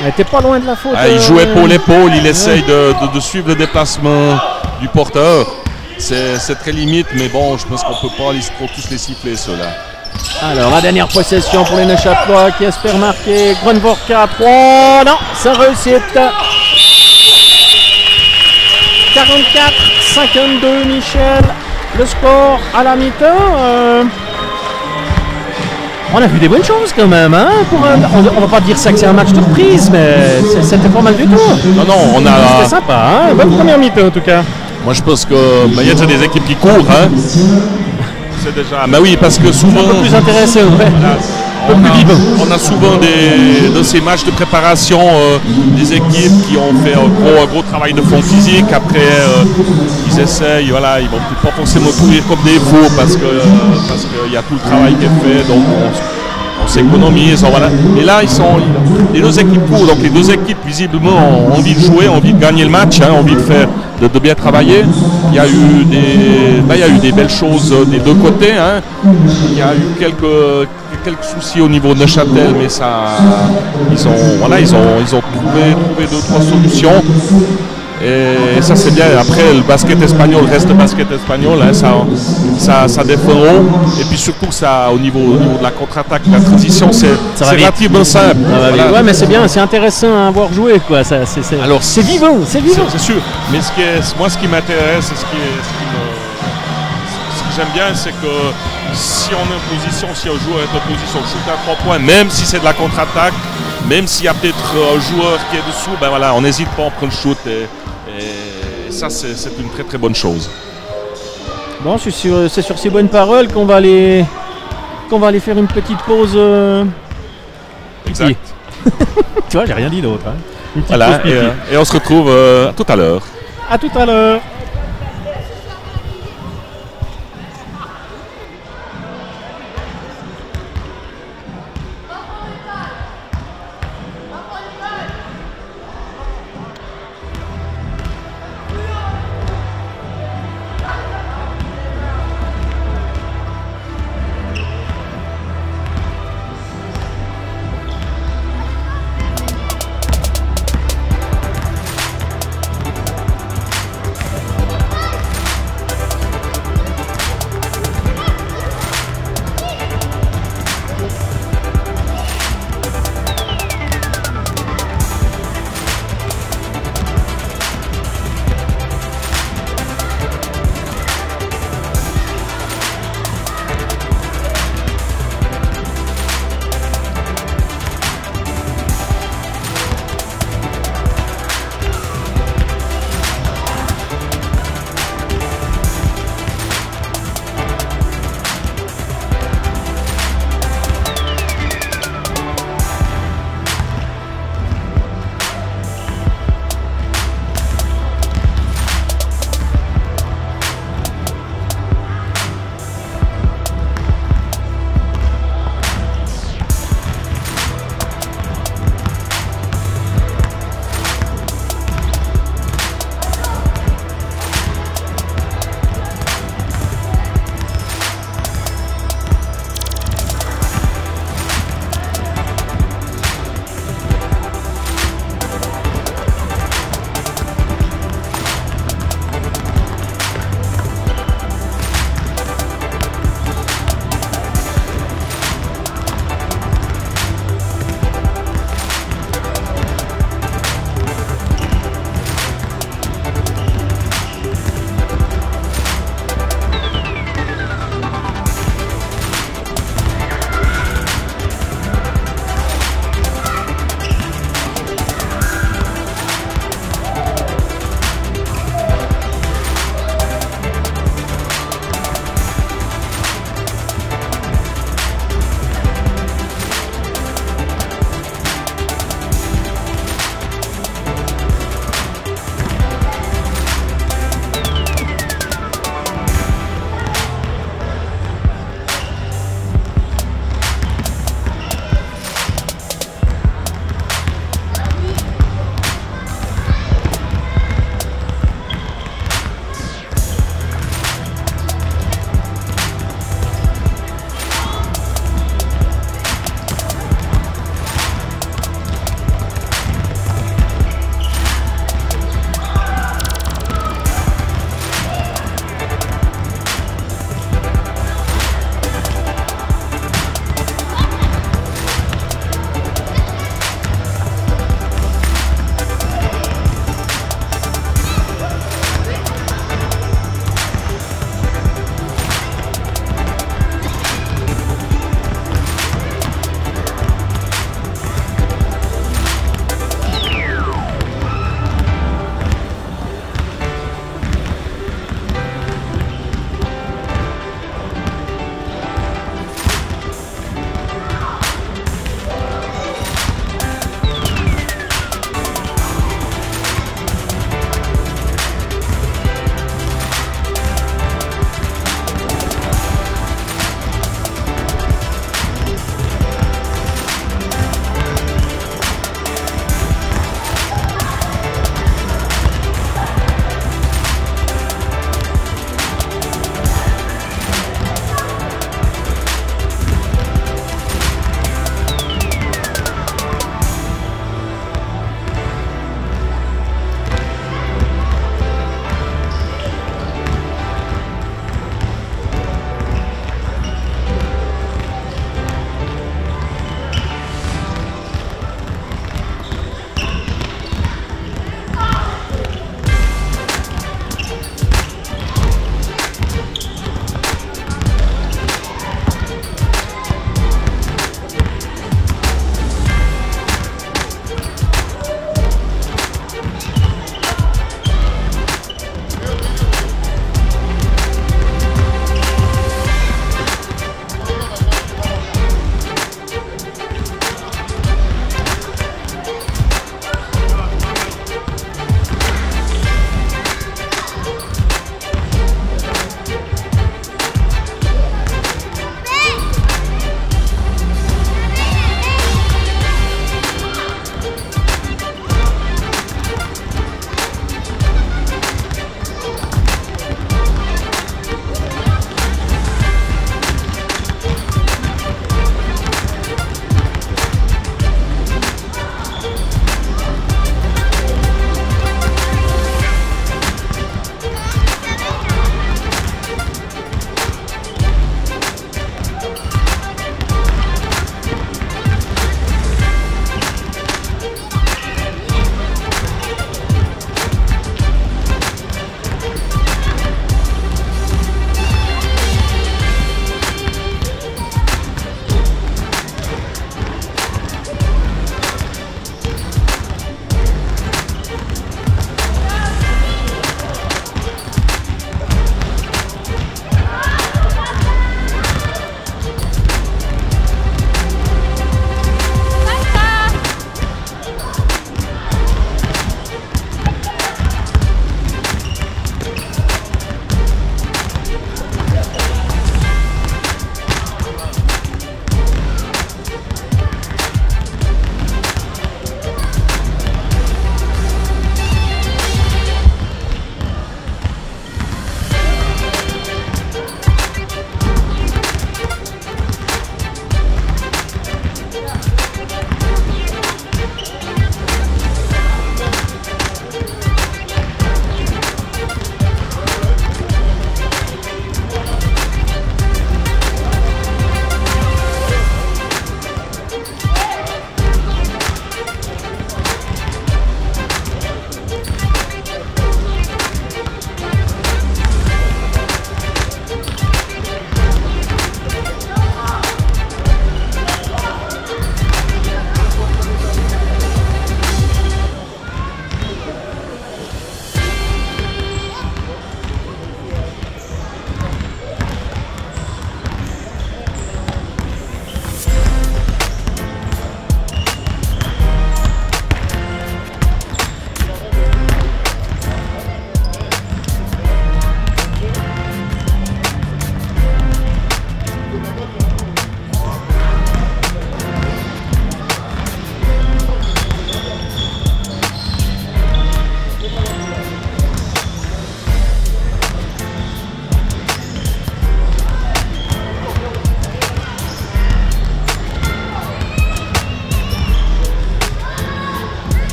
Il était pas loin de la faute. Il joue épaule, il essaye de suivre le déplacement du porteur. C'est très limite, mais bon, je pense qu'on ne peut pas tous les siffler, ceux-là. Alors, la dernière possession pour les Neuchâtelois qui espèrent marquer. Grunvorka à 3. Non, c'est réussite. 44-52, Michel. Le score à la mi-temps. On a vu des bonnes choses quand même. Hein, on va pas dire ça que c'est un match de reprise, mais c'était pas mal du tout. Non, c'était sympa. Hein, bonne première mi-temps en tout cas. Moi, je pense qu'il y a déjà des équipes qui courent. Hein. C'est déjà. Mais oui, parce que souvent. Un peu plus intéressant, ouais. On a souvent dans ces matchs de préparation des équipes qui ont fait un gros travail de fond physique. Après, ils essayent, voilà, ils vont pas forcément courir comme des fous parce qu'il y a tout le travail qui est fait. Donc on s'économise. Voilà. Et là, les deux équipes courent. Donc les deux équipes, visiblement, ont envie de jouer, ont envie de gagner le match, hein, ont envie de bien travailler. Il y a eu des belles choses des deux côtés. Hein. Il y a eu quelques soucis au niveau de Neuchâtel, mais ils ont trouvé 2-3 solutions. Et ça c'est bien. Après le basket espagnol reste basket espagnol, hein, ça défend haut. Et puis surtout ça au niveau de la contre-attaque, la transition c'est relativement simple. Voilà. Ouais, mais c'est bien, c'est intéressant à voir jouer quoi. Alors c'est vivant, c'est sûr. Mais ce qui m'intéresse, ce que j'aime bien, c'est que si on est en position, si un joueur est en position de shooter à 3 points, même si c'est de la contre-attaque, même s'il y a peut-être un joueur qui est dessous, ben voilà, on n'hésite pas à prendre le shoot et ça c'est une très très bonne chose. Bon, c'est sur ces bonnes paroles qu'on va aller faire une petite pause. Exact. Tu vois, j'ai rien dit d'autre. Hein. Voilà, et on se retrouve tout à l'heure. À tout à l'heure.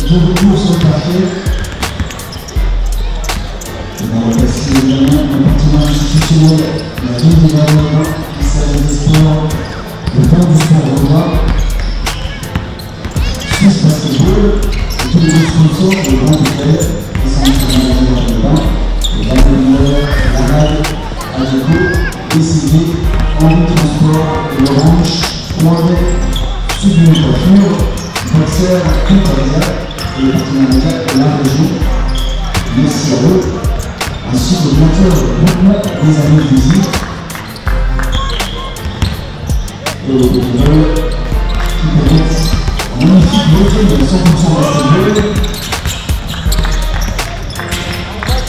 de retour sur le parquet. On va passer également un bâtiment institutionnel, la ville de Valorant, qui s'appelle des sports, le banc du sport Renoir, Suisse Basketball, et tous les autres sponsors, le Grand Hôtel, qui sont en train de banc, le Valorant, la RAD, Adeco, DCD, Henri Transport, l'Orange, Moiré, Sublime Coiffure, Boxer, Concordia, et le partenariat de la région. Merci à eux. Ainsi que bien sûr le mouvement des années physiques et le bénévole qui permettent un magnifique local de 100% basketball.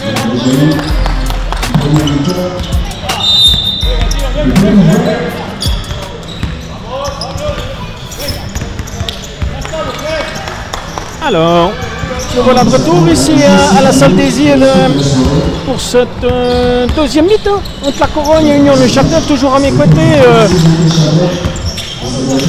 On a déjà eu une première mi-temps. Le bénévole. Alors, nous voilà de retour ici à la salle des îles pour cette deuxième mi-temps entre la Corogne et Union Neuchâtel, toujours à mes côtés.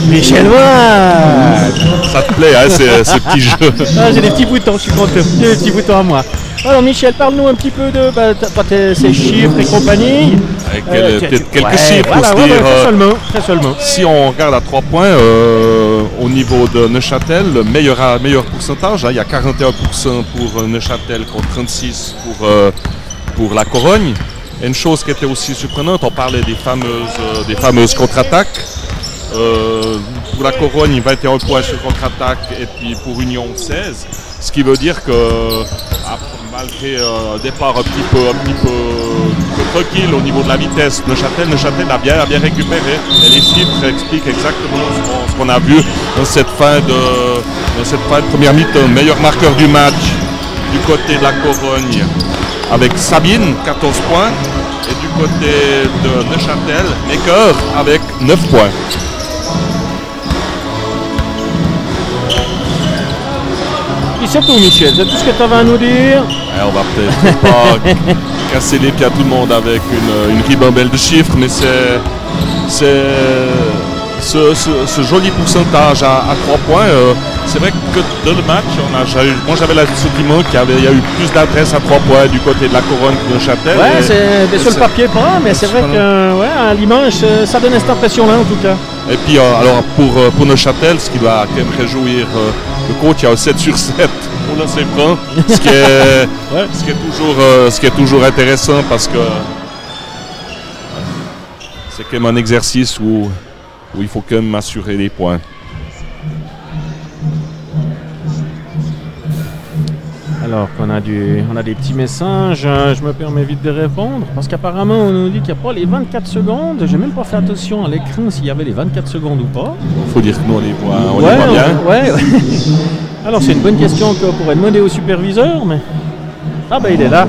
Michel Watt. Ça te plaît, hein, ce petit jeu. Ah, j'ai des petits boutons, je suis content. J'ai des petits boutons à moi. Alors Michel, parle-nous un petit peu de ces chiffres et compagnie. Avec quelques chiffres voilà, pour se dire. Très seulement. Si on regarde à 3 points, au niveau de Neuchâtel, le meilleur pourcentage, hein, il y a 41% pour Neuchâtel contre 36% pour la Corogne. Et une chose qui était aussi surprenante, on parlait des fameuses contre-attaques. Pour la Corogne, 21 points sur contre-attaque et puis pour Union 16. Ce qui veut dire que malgré un départ un petit peu tranquille au niveau de la vitesse, Neuchâtel a bien récupéré. Et les chiffres expliquent exactement ce qu'on a vu dans cette fin de première mi-temps. Meilleur marqueur du match du côté de la Corogne avec Sabine, 14 points. Et du côté de Neuchâtel, Necker avec 9 points. Et c'est tout Michel, c'est tout ce que tu avais à nous dire. On va peut-être pas casser les pieds à tout le monde avec une ribambelle de chiffres, mais c'est ce joli pourcentage à 3 points. C'est vrai que dans le match, moi j'avais le sentiment qu'il y a eu plus d'adresse à 3 points du côté de la Corogne que de Neuchâtel. Ouais, c'est sur le papier pas, mais c'est vrai que à l'image, ça donne cette impression-là en tout cas. Et puis alors pour Neuchâtel, ce qui doit quand même réjouir le coach, il y a un 7 sur 7 pour lancer franc, ce qui est toujours intéressant parce que c'est quand même un exercice où il faut quand même assurer les points. Alors qu'on a des petits messages, je me permets vite de répondre parce qu'apparemment on nous dit qu'il n'y a pas les 24 secondes. J'ai même pas fait attention à l'écran s'il y avait les 24 secondes ou pas. Il faut dire que nous on les voit bien. Ouais. Alors c'est une bonne question qu'on pourrait demander au superviseur, mais ah ben il est là.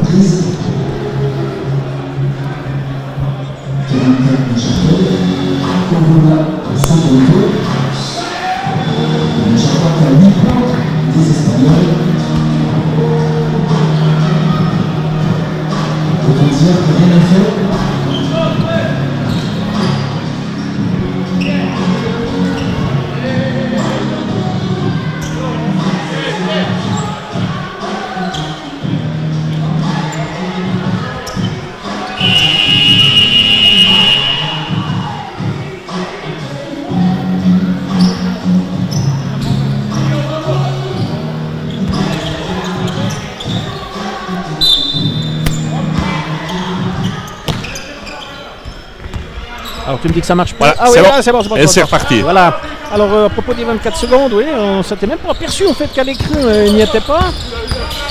Alors tu me dis que ça marche pas. Voilà, ah oui, c'est bon. Et c'est reparti. Voilà. Alors à propos des 24 secondes, oui, on s'était même pas aperçu en fait qu'à l'écran il n'y était pas.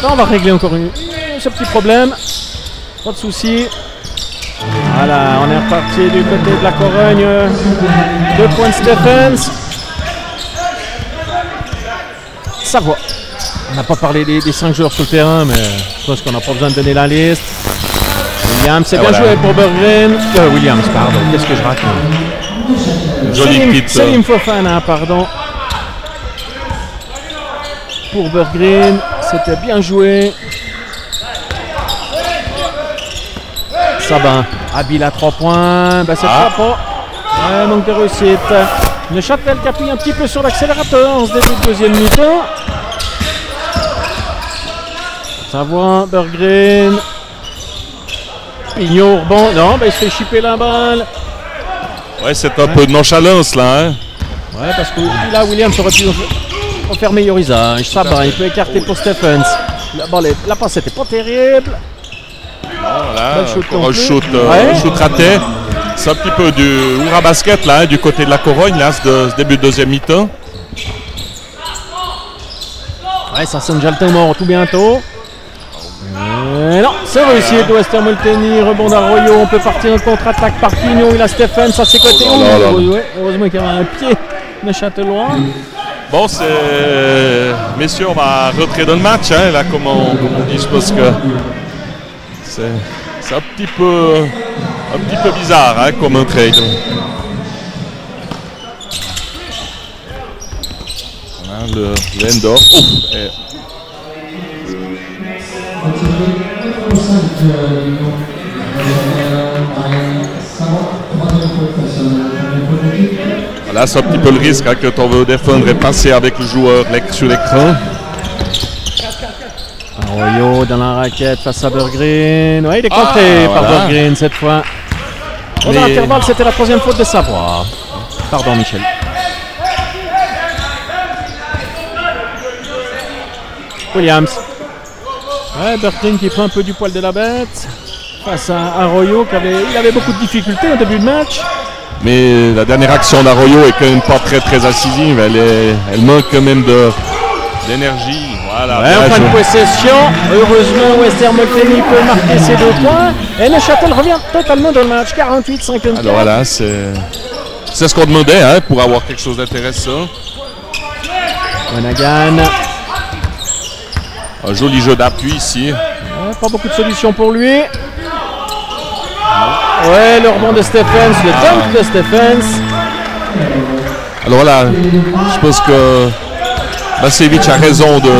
Là on va régler encore ce petit problème. Pas de souci. Voilà, on est reparti du côté de la Corogne. 2 points de Stephens. Savoie. On n'a pas parlé des 5 joueurs sur le terrain, mais je pense qu'on n'a pas besoin de donner la liste. Williams, c'est bien joué pour Berggren. Williams, pardon, qu'est-ce que je raconte? Jolie petite. Salim Fofana, pardon. Pour Berggren, c'était bien joué. Sabin, habile à 3 points. Ben, c'est pas. Ouais, manque de réussite. Neuchâtel qui appuie un petit peu sur l'accélérateur en ce début de deuxième mi-temps. Savoie, Berggren. Pignot, bon, non, ben il se fait chipper la balle. Ouais, c'est un peu de nonchalance là. Hein. Ouais, parce que là, Williams aurait pu faire meilleur usage. Ça va, il peut écarter pour Stephens. La passe n'était pas terrible. Voilà, shoot encore un shoot raté. C'est un petit peu du Oura Basket là, hein, du côté de la Corogne, là, ce début de deuxième mi-temps. Ouais, ça sonne déjà le temps mort tout bientôt. Non, c'est réussi de Western Molteni, rebond d'Arroyo, on peut partir en contre-attaque par Pignot, il a Stephens à ses côtés. Ouais, heureusement qu'il y avait un pied de Châtelois. Bon, c'est... Messieurs, on va rentrer dans le match, hein, là, comme on dit, je pense que c'est un petit peu bizarre, hein, comme un trade. Voilà, le Endorf. Voilà, c'est un petit peu le risque hein, quand on veut défendre et passer avec le joueur sur l'écran. Arroyo dans la raquette face à Berggren. Ouais, il est contré par Berggren cette fois. Dans l'intervalle, c'était la troisième faute de Savoie. Pardon, Michel. Williams. Ouais, Berggren qui prend un peu du poil de la bête. Face à Arroyo, il avait beaucoup de difficultés au début de match. Mais la dernière action d'Arroyo est quand même pas très incisive. Elle manque quand même d'énergie. Voilà. Ouais, en fin de possession. Heureusement, Western Molteni peut marquer ses 2 points. Et Neuchâtel revient totalement dans le match. 48-54. Alors voilà, c'est ce qu'on demandait hein, pour avoir quelque chose d'intéressant. Monaghan. Un joli jeu d'appui ici. Ouais, pas beaucoup de solutions pour lui. Ouais, le rebond de Stephens, le dunk de Stephens. Alors là, je pense que Bacevic a raison de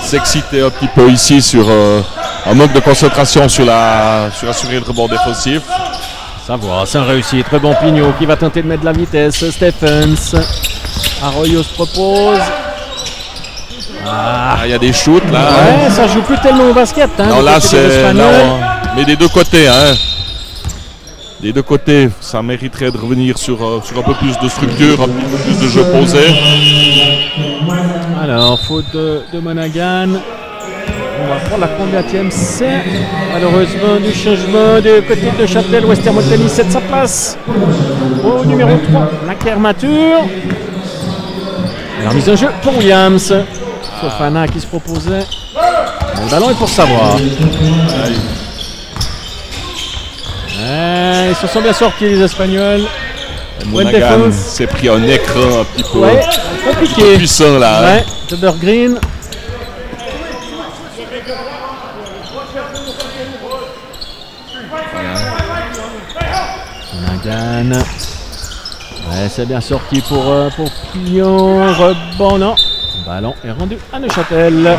s'exciter un petit peu ici sur un manque de concentration sur assurer le rebond défensif. Savoie, c'est un réussi. Très bon Pignot qui va tenter de mettre de la vitesse. Stephens. Arroyo se propose. Il y a des shoots là. Ouais, ça joue plus tellement au basket. Hein, non, là c'est. Mais des deux côtés, hein. Des deux côtés, ça mériterait de revenir sur un peu plus de structure, un peu plus de jeu posé. Alors, faute de Monaghan. On va voir la combienième c'est. Malheureusement, du changement de côté de Châtel. Western Molteni cède sa place au numéro 3, Laquer Mature. La mise en jeu pour Williams. Fofana qui se proposait. Le ballon est pour Savoie. Ils se sont bien sortis les Espagnols. Monaghan s'est pris un écran un petit peu, compliqué. Puissant là. Ouais, de Berggren. Monaghan. Ouais, c'est bien sorti pour Pignot. Rebond, non. Le ballon est rendu à Neuchâtel.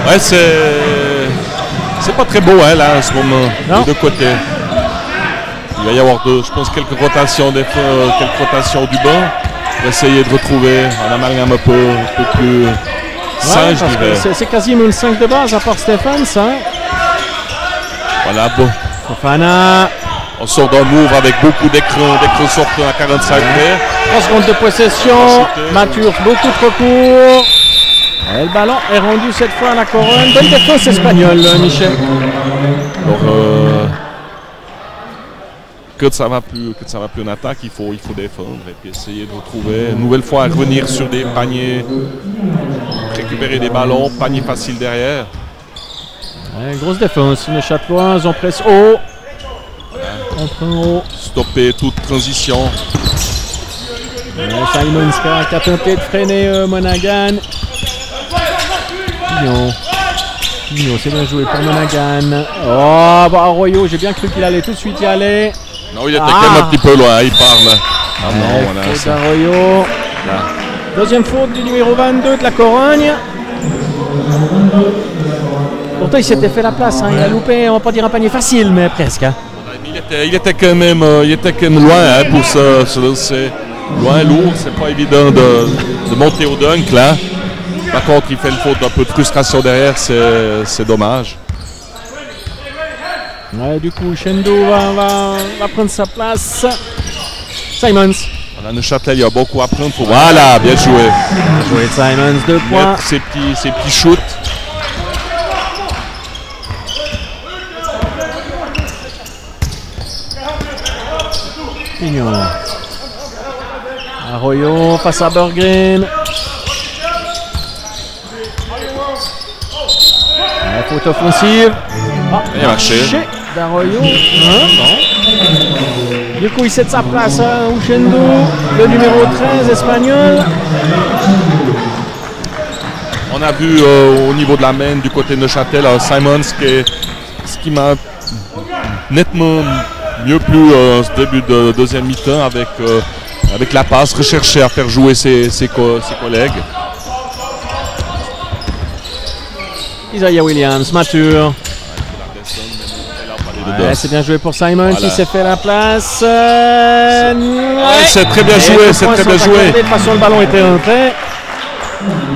Ouais, c'est pas très beau hein, là en ce moment, des deux côtés. Il va y avoir je pense quelques rotations du banc pour essayer de retrouver un amalgame un peu plus sain, je dirais. C'est quasiment le 5 de base à part Stephens. Hein. Voilà, bon. Fofana. On sort d'un move avec beaucoup d'écrans sortants à 45 mètres. 3 secondes de possession. Mature, beaucoup trop court. Et le ballon est rendu cette fois à la Corogne. Bonne défense espagnole, Michel. Alors, quand ça va plus en attaque, il faut défendre et puis essayer de retrouver une nouvelle fois à revenir sur des paniers, récupérer des ballons, panier facile derrière. Ouais, grosse défense, les Châtelois, on presse haut. On prend haut. Stopper toute transition. Simon Ska qui a tenté de freiner Monaghan. Pignot, c'est bien joué pour Monaghan. Oh, bah Arroyo, j'ai bien cru qu'il allait tout de suite y aller. Non, il était quand même un petit peu loin, il parle. Ah non, voilà. Faute d'Arroyo. Deuxième faute du numéro 22 de la Corogne. Pourtant, il s'était fait la place, hein. Il a loupé, on va pas dire un panier facile, mais presque. Hein. Il était quand même loin hein, pour ça. C'est loin, lourd, c'est pas évident de monter au dunk là. Par contre, il fait une faute, un peu de frustration derrière, c'est dommage. Ouais, du coup, Shendo va prendre sa place. Simons. Voilà, Neuchâtel, il y a beaucoup à prendre. Voilà, bien joué. Bien joué de Simons, 2 points. Ces petits shoots. Pignon. Arroyo face à Berggren. Faute offensive. Il a marché. D'Arroyo. Du coup, il cède sa place à Uchendo, le numéro 13 espagnol. On a vu au niveau de la main du côté de Neuchâtel, Simons, ce qui m'a nettement mieux plu ce début de deuxième mi-temps avec la passe, rechercher à faire jouer ses collègues. Isaiah Williams, mature. Ouais, c'est bien joué pour Simon, voilà. Qui s'est fait la place. C'est très bien joué, c'est très bien joué. De toute façon, le ballon était rentré.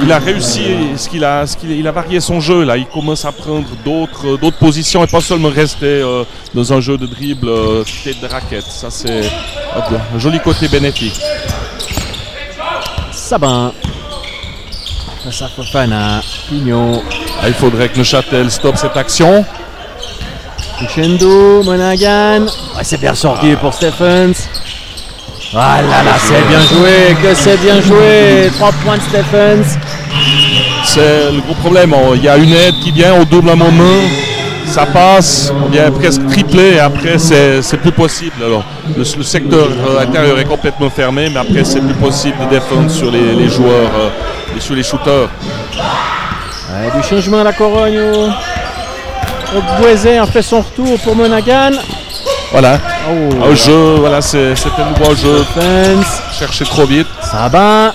Il a réussi, il a varié son jeu là. Il commence à prendre d'autres positions et pas seulement rester dans un jeu de dribble tête de raquette. Ça c'est un joli côté bénéfique. Sabin. Ça Fofana, Pignon. Il faudrait que Neuchâtel stoppe cette action. Uchendo, Monaghan. Ouais, c'est bien sorti pour Stephens. Ah là là, c'est bien joué, que c'est bien joué. 3 points de Stephens. C'est le gros problème. Il y a une aide qui vient au double moment. Ça passe, on vient presque triplé et après c'est plus possible. Alors, le secteur intérieur est complètement fermé, mais après c'est plus possible de défendre sur les joueurs et sur les shooters. Ouais, du changement à la Corogne. Boisé a fait son retour pour Monaghan. Voilà. Au jeu, voilà, c'était un nouveau jeu. Defense. Chercher trop vite. Sabin.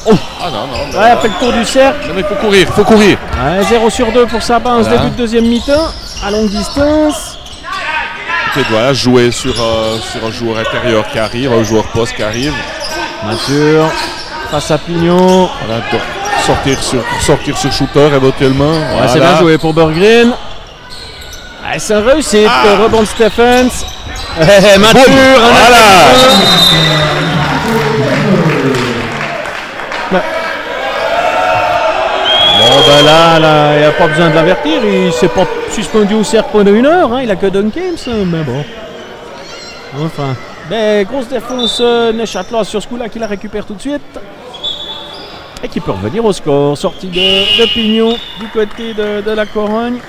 Oh. Ah non. Ouais, après le tour du cercle. Mais il faut courir. Ouais, 0 sur 2 pour Sabin en ce début de deuxième mi-temps. À longue distance. Il doit jouer sur un joueur intérieur qui arrive, un joueur poste qui arrive. Mature. Face à Pignon. Voilà, sortir sur shooter éventuellement. Ouais, voilà. C'est bien joué pour Berggren. Ah, c'est un réussite. Rebond de Stephens. Mature. Voilà. Bon ben là, il n'y a pas besoin de l'avertir. Il ne s'est pas suspendu au cercle pendant 1 heure. Hein. Il a que Duncan, mais bon. Enfin. Mais grosse défense Neuchâtelois sur ce coup-là qui la récupère tout de suite. Et qui peut revenir au score. Sortie de Pignon du côté de la Corogne.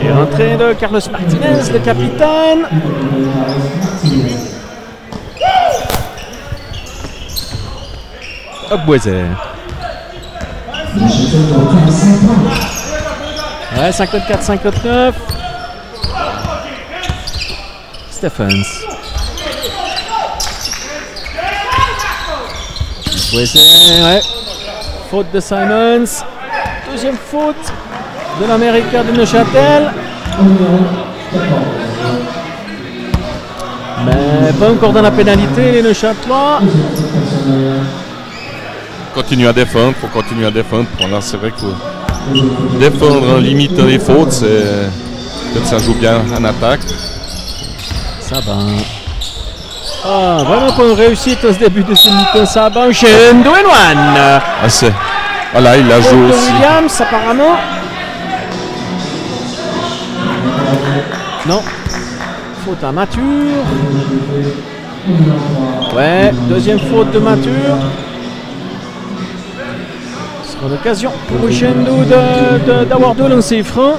Et rentrée de Carlos Martinez, le capitaine. Ogboisé. Ouais, 54-59. Stephens. Ogboisé, ouais. Faute de Simons. Deuxième faute de l'Américain de Neuchâtel. Mais pas encore dans la pénalité, les Neuchâtelois. Continue à défendre, faut continuer à défendre. Là, c'est vrai que défendre en limitant les fautes, ça joue bien en attaque. Sabin. Ah, vraiment pas une réussite à ce début de ce mi-temps. Sabin, Shendo et One. Voilà, il la joue aussi. Williams, apparemment. Non. Faute à Mature. Ouais, deuxième faute de Mature. Ce sera l'occasion pour Shendo d'avoir 2 lancers francs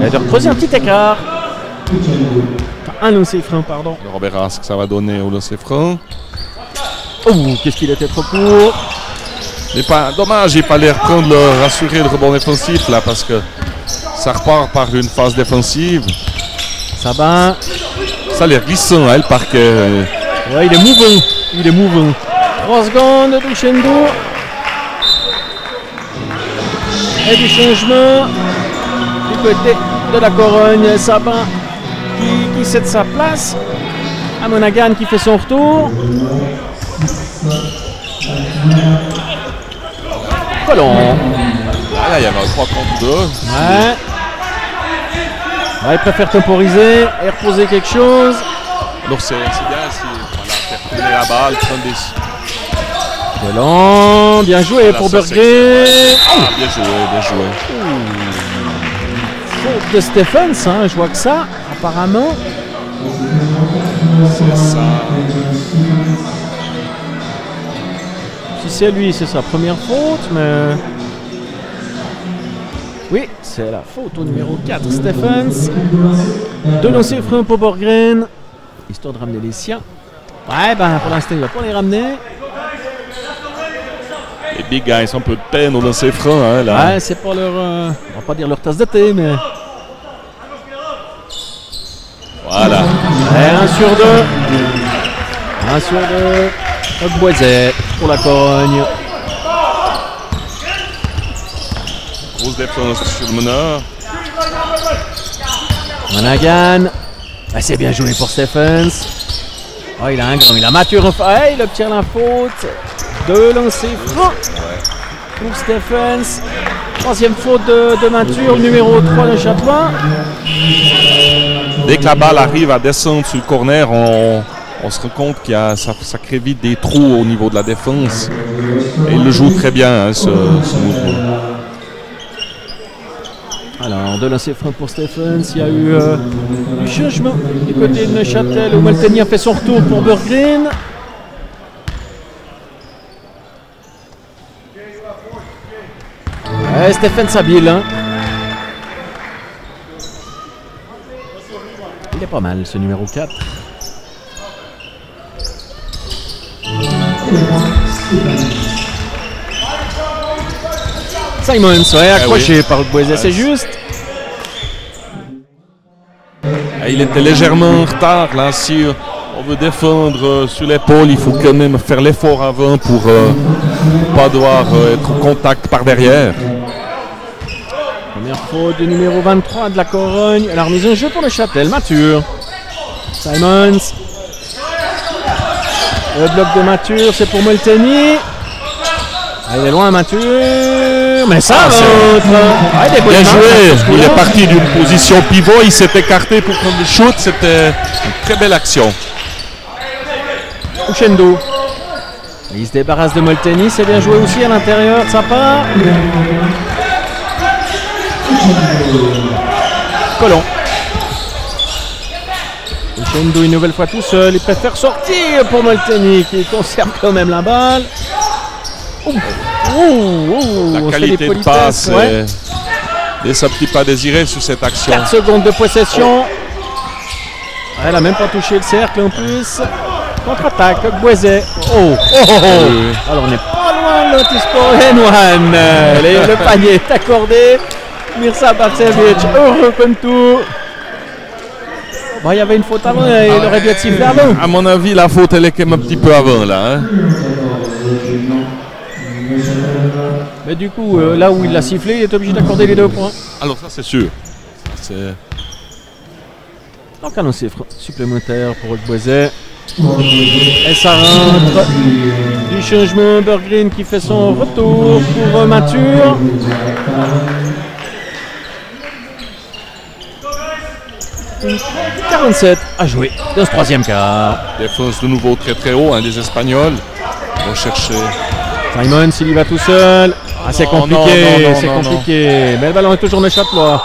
et de creuser un petit écart. Enfin, un lancer franc, pardon. On verra ce que ça va donner au lancer franc. Oh, qu'est-ce qu'il était trop court. Mais pas dommage, il fallait reprendre rassurer le rebond défensif là parce que ça repart par une phase défensive. Sabin. Ça a l'air glissant, le parquet. Ouais, il est mouvant. 3 secondes de Shendo. Et du changement du côté de la Corogne. Sabin qui cède sa place à Monaghan qui fait son retour. Colomb. il y avait un 3 contre 2. Ouais. Ouais, il préfère temporiser et reposer quelque chose. Donc c'est bien si voilà, faire tourner la balle, prendre des... Violent, bien joué Voilà, pour ça, Berggren. Ah, bien joué, bien joué. Faute de Stephens, hein, je vois que ça, apparemment. C'est ça. Si c'est lui, c'est sa première faute, mais... Oui, c'est la faute au numéro 4, Stephens. Deux lancers francs pour Berggren, histoire de ramener les siens. Ouais, ben pour l'instant, il va pas les ramener. Les big guys ont un peu de peine au lancer franc, hein, là. Ouais, c'est pas leur... on va pas dire leur tasse de thé, mais... Voilà. Et 1 sur 2. 1 sur 2. Boiset pour la Corogne. Grosse défense sur le meneur. Monaghan. Ah, c'est bien joué pour Stephens. Oh, il a un grand, il a Mathieu. Ouais, il obtient la faute. Deux lancers francs pour Stephens. Troisième faute de Mathieu, numéro 3 de Châtelain. Dès que la balle arrive à descendre sur le corner, on se rend compte qu'il y a, ça crée vite des trous au niveau de la défense. Et il le joue très bien, hein, ce mouvement. Alors, deux lancers francs pour Stephens. Il y a eu du changement du côté de Neuchâtel où Molteni a fait son retour pour Berggren. Ouais, Stephens habile. Hein. Il est pas mal ce numéro 4. Simons, ouais, accroché par Boiset, c'est juste. Il était légèrement en retard là. Si on veut défendre sur l'épaule, il faut quand même faire l'effort avant pour pas devoir être en contact par derrière. Première faute du numéro 23 de la Corogne. La remise en jeu pour le Châtel, Mathur. Simons. Le bloc de Mathur, c'est pour Molteni. Ah, il est loin, Mathur. Mais ça rentre. Bien joué. Il est parti d'une position pivot. Il s'est écarté pour prendre le shoot. C'était une très belle action. Uchendo. Il se débarrasse de Molteni. C'est bien joué aussi à l'intérieur de sa part. Colon. Uchendo une nouvelle fois tout seul. Il préfère sortir pour Molteni qui conserve quand même la balle. La qualité de passe laisse un petit pas désirer sur cette action. 4 secondes de possession. Elle n'a même pas touché le cercle en plus. Contre-attaque, Boiset. Alors on n'est pas loin de l'Antisport N1. Le panier est accordé. Mirza Barcevic, heureux comme tout. Bon, il y avait une faute avant, il aurait dû être sifflé avant. À mon avis, la faute elle est quand même un petit peu avant là. Hein. Mais du coup, là où il l'a sifflé, il est obligé d'accorder les 2 points. Alors ça c'est sûr. Donc un lancer supplémentaire pour Boiset. Et ça rentre. Du changement, Berggren qui fait son retour pour Mathur. Une 47 à jouer dans ce troisième quart. Défense de nouveau très très haut, hein, des Espagnols. On va chercher. Simon, s'il y va tout seul. Ah, c'est compliqué, c'est compliqué. Mais le ballon est toujours Neuchâtelois.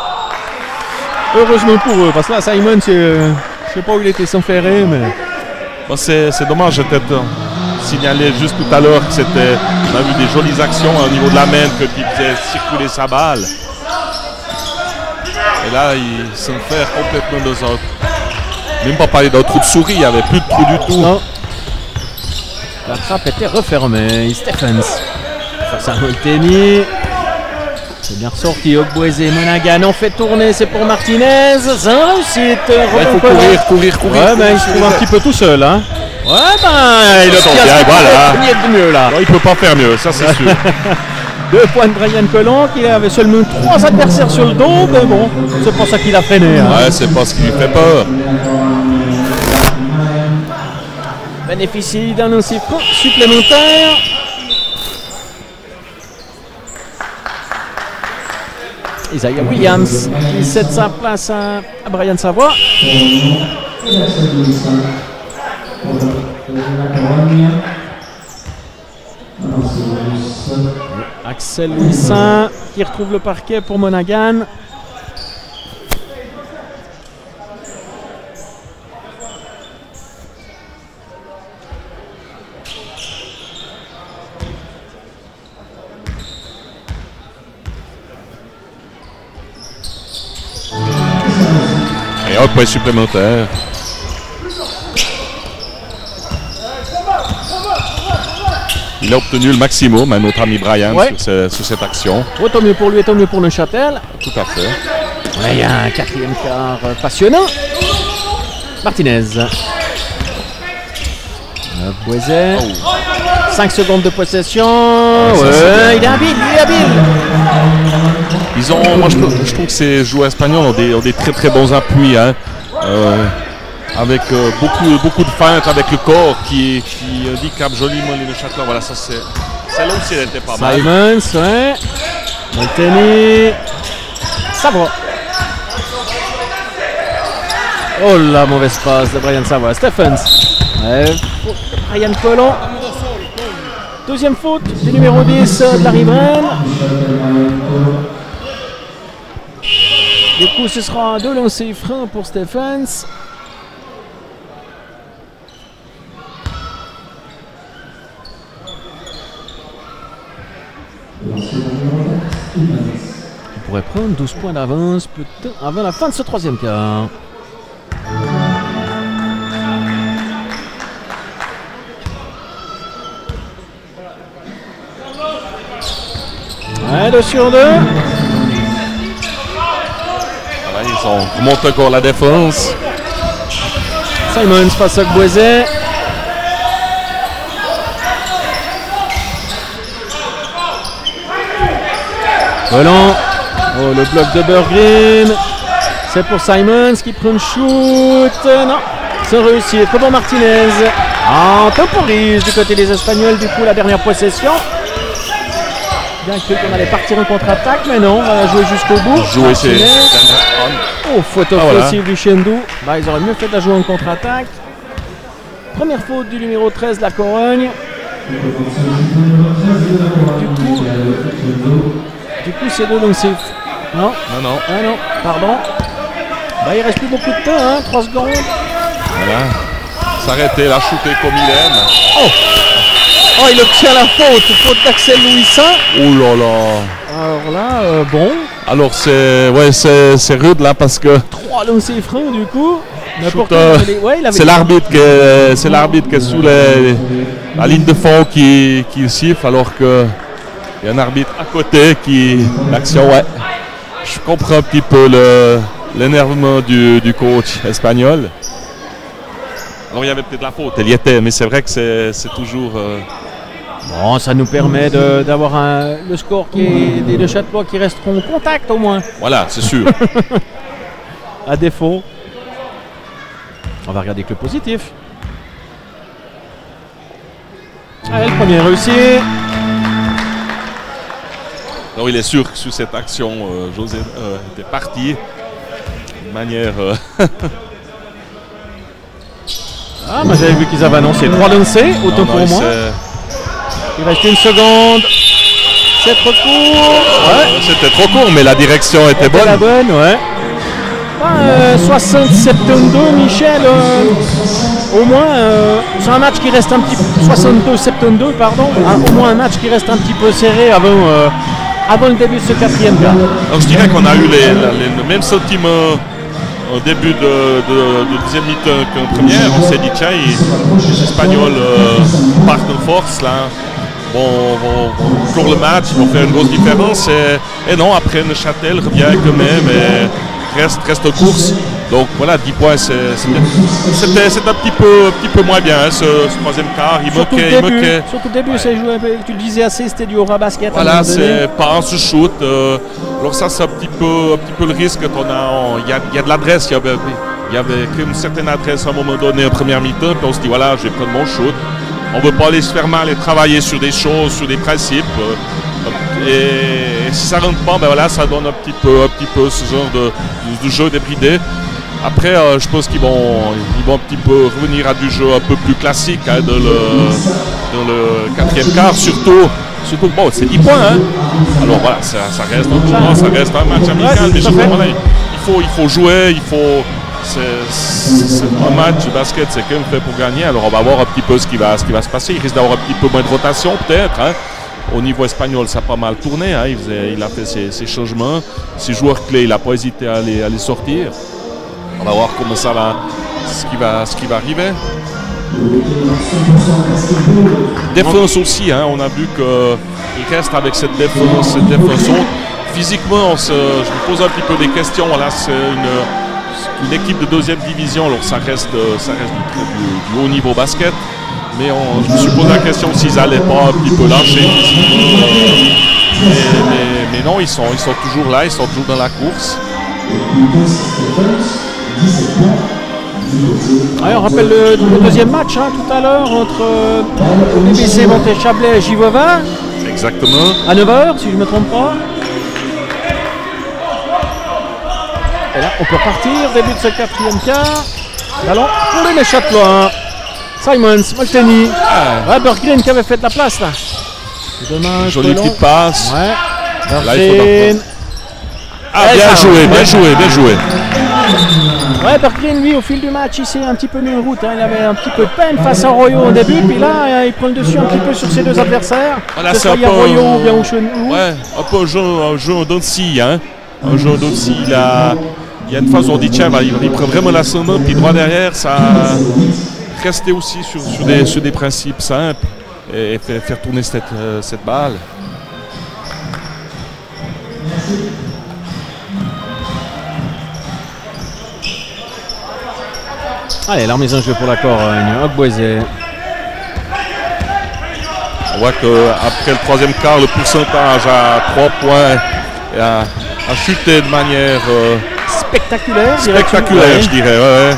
Heureusement pour eux, parce que là, Simon, je sais pas où il était s'enferrer, mais. Bon, c'est dommage, j'ai peut-être signalé juste tout à l'heure que c'était. On a vu des jolies actions au niveau de la main qui faisait circuler sa balle. Et là, il s'enferre complètement dans un. Même pas parler d'un trou de souris, il n'y avait plus de trou du tout. Non. La trappe était refermée. Stephens face à Molteni. C'est bien ressorti. Ogboisé, Monaghan on fait tourner. C'est pour Martinez. C'est un réussite. Il faut courir. Ouais, mais il se trouve un petit peu tout seul. Hein. Ouais, ben, il obtient voilà. de mieux là. Non, il peut pas faire mieux, ça c'est sûr. 2 points de Brian Collant qui avait seulement 3 adversaires sur le dos. Mais bon, c'est pour ça qu'il a freiné. Hein. Ouais, c'est pas ce qui lui fait peur. Bénéficie d'un lancer supplémentaire. Isaiah Williams qui cède sa place à Brian Savoie. Axel Louisin qui retrouve le parquet pour Monaghan. Et un point supplémentaire. Il a obtenu le maximum, à notre ami Brian, ouais, sur cette action. Oh, tant mieux pour lui et tant mieux pour Neuchâtel. Tout à fait. Ouais, il y a un quatrième quart passionnant. Martinez. Boiset. Oh. 5 secondes de possession. Ouais, il est habile, il est habile. Ils ont, moi je trouve que ces joueurs espagnols ont des très très bons appuis. Hein. Avec beaucoup de feintes avec le corps qui handicapent joliment les Neuchâtelois. Voilà, ça c'est. Celle-là aussi elle était pas mal. Simons, ouais. Molteni. Savoie. Oh la mauvaise passe de Brian Savoie. Stephens. Ouais, Brian Collon. Deuxième faute du numéro 10 de la riveraine. Du coup, ce sera 2 lancers francs pour Stephens. On pourrait prendre 12 points d'avance peut-être avant la fin de ce troisième quart. Ouais, 2 sur 2. Voilà, ils remontent encore la défense. Simons face à Boiset. Volant. Oh, le bloc de Berggren. C'est pour Simons qui prend le shoot. Non, sans réussite. Pour Martinez. En temporise du côté des Espagnols. Du coup, la dernière possession. Bien cru qu'on allait partir en contre-attaque, mais non, on va jouer jusqu'au bout. Jouer c'est oh, faute offensive du Chendou. Bah, ils auraient mieux fait de la jouer en contre-attaque. Première faute du numéro 13 de la Corogne. Du coup c'est 2 lancers. Non, non. Ah non, pardon. Bah, il reste plus beaucoup de temps, hein, 3 secondes. Voilà. S'arrêter, la shooter comme il aime. Oh, il obtient la faute d'Axel Louisin. Oh là là. Alors là, bon. Alors c'est rude là parce que 3 lancers francs du coup. C'est l'arbitre qui est sous la ligne de fond qui siffle alors que il y a un arbitre à côté qui l'action. Ouais, je comprends un petit peu l'énervement du coach espagnol. Alors il y avait peut-être la faute, elle y était, mais c'est vrai que c'est toujours. Bon, ça nous permet d'avoir le score qui est des Neuchâtelois qui resteront en contact au moins. Voilà, c'est sûr. À défaut. On va regarder que le positif. Allez, le premier réussi. Alors il est sûr que sur cette action, José était parti de manière. Ah, moi j'avais vu qu'ils avaient annoncé 3 lancers, autant pour moi. Il reste 1 seconde. C'est trop court. Ouais. C'était trop court, mais la direction était bonne. La bonne, ouais. 60-72, Michel. Au moins, c'est un match qui reste un petit peu. 62-72, pardon. Au moins un match qui reste un petit peu serré avant le début de ce 4e quart. Donc je dirais qu'on a eu le même sentiment au début de deuxième mi-temps qu'en première. On s'est dit, tiens, les Espagnols partent en force là. Vont clore le match, vont faire une grosse différence. Et non, après Neuchâtel revient quand même et reste en course. Donc voilà, 10 points, c'est un petit peu moins bien hein, ce troisième quart. Il moquait. Surtout le début, tu le disais assez, c'était du Eurobasket. Voilà, c'est pas un shoot. Alors ça, c'est un petit peu le risque quand il y a de l'adresse. Il y avait une certaine adresse à un moment donné en première mi-temps. Puis on se dit, voilà, je vais prendre mon shoot. On ne veut pas aller se faire mal et travailler sur des choses, sur des principes. Et si ça rentre pas, ben voilà, ça donne un petit peu ce genre de jeu débridé. Après, je pense qu'ils vont un petit peu revenir à du jeu un peu plus classique hein, dans le quatrième quart, surtout bon, c'est 10 points. Hein. Alors voilà, ça reste un tournoi, ça reste un match amical, mais voilà, il faut jouer, c'est un match de basket, c'est quand même fait pour gagner. Alors on va voir un petit peu ce qui va se passer. Il risque d'avoir un petit peu moins de rotation peut-être. Hein. Au niveau espagnol, ça a pas mal tourné. Hein. Il a fait ses changements. Ses joueurs clés, il n'a pas hésité à les sortir. On va voir comment ça va, ce qui va arriver. Défense aussi, hein, on a vu qu'il reste avec cette défense haute. Physiquement, je me pose un petit peu des questions. Là, c'est une équipe de deuxième division, alors ça reste du haut niveau basket. Mais je me suis posé la question s'ils n'allaient pas un petit peu lâcher. Mais non, ils sont toujours là, ils sont toujours dans la course. Ouais, on rappelle le deuxième match hein, tout à l'heure entre BBC Monté-Chablais et Givovin. Exactement. À 9h, si je ne me trompe pas. Et là, on peut repartir. Début de ce quatrième quart. Ballon pour les Neuchâtelois. Simons, Molteni. Ouais, Berggren qui avait fait de la place là. C'est dommage. Jolie petite passe. Ouais. Là, il faut bien joué. Ouais, Berggren, lui, au fil du match, il s'est un petit peu mis en route. Hein. Il avait un petit peu de peine face à Royo au début, puis là, il prend le dessus un petit peu sur ses deux adversaires. Voilà, que ce soit Royo ou bien Ouchenou. Ouais, un peu un jeu en dents-de-scie, hein. Un jeu en dents-de-scie. Il y a une phase où on dit, tiens, il prend vraiment l'ascendant, puis droit derrière, ça rester aussi sur des principes simples et faire tourner cette balle. Allez, la remise en jeu pour la Corogne. Ogboisé. On voit qu'après le troisième quart, le pourcentage à 3 points a chuté de manière spectaculaire, je dirais. Ouais.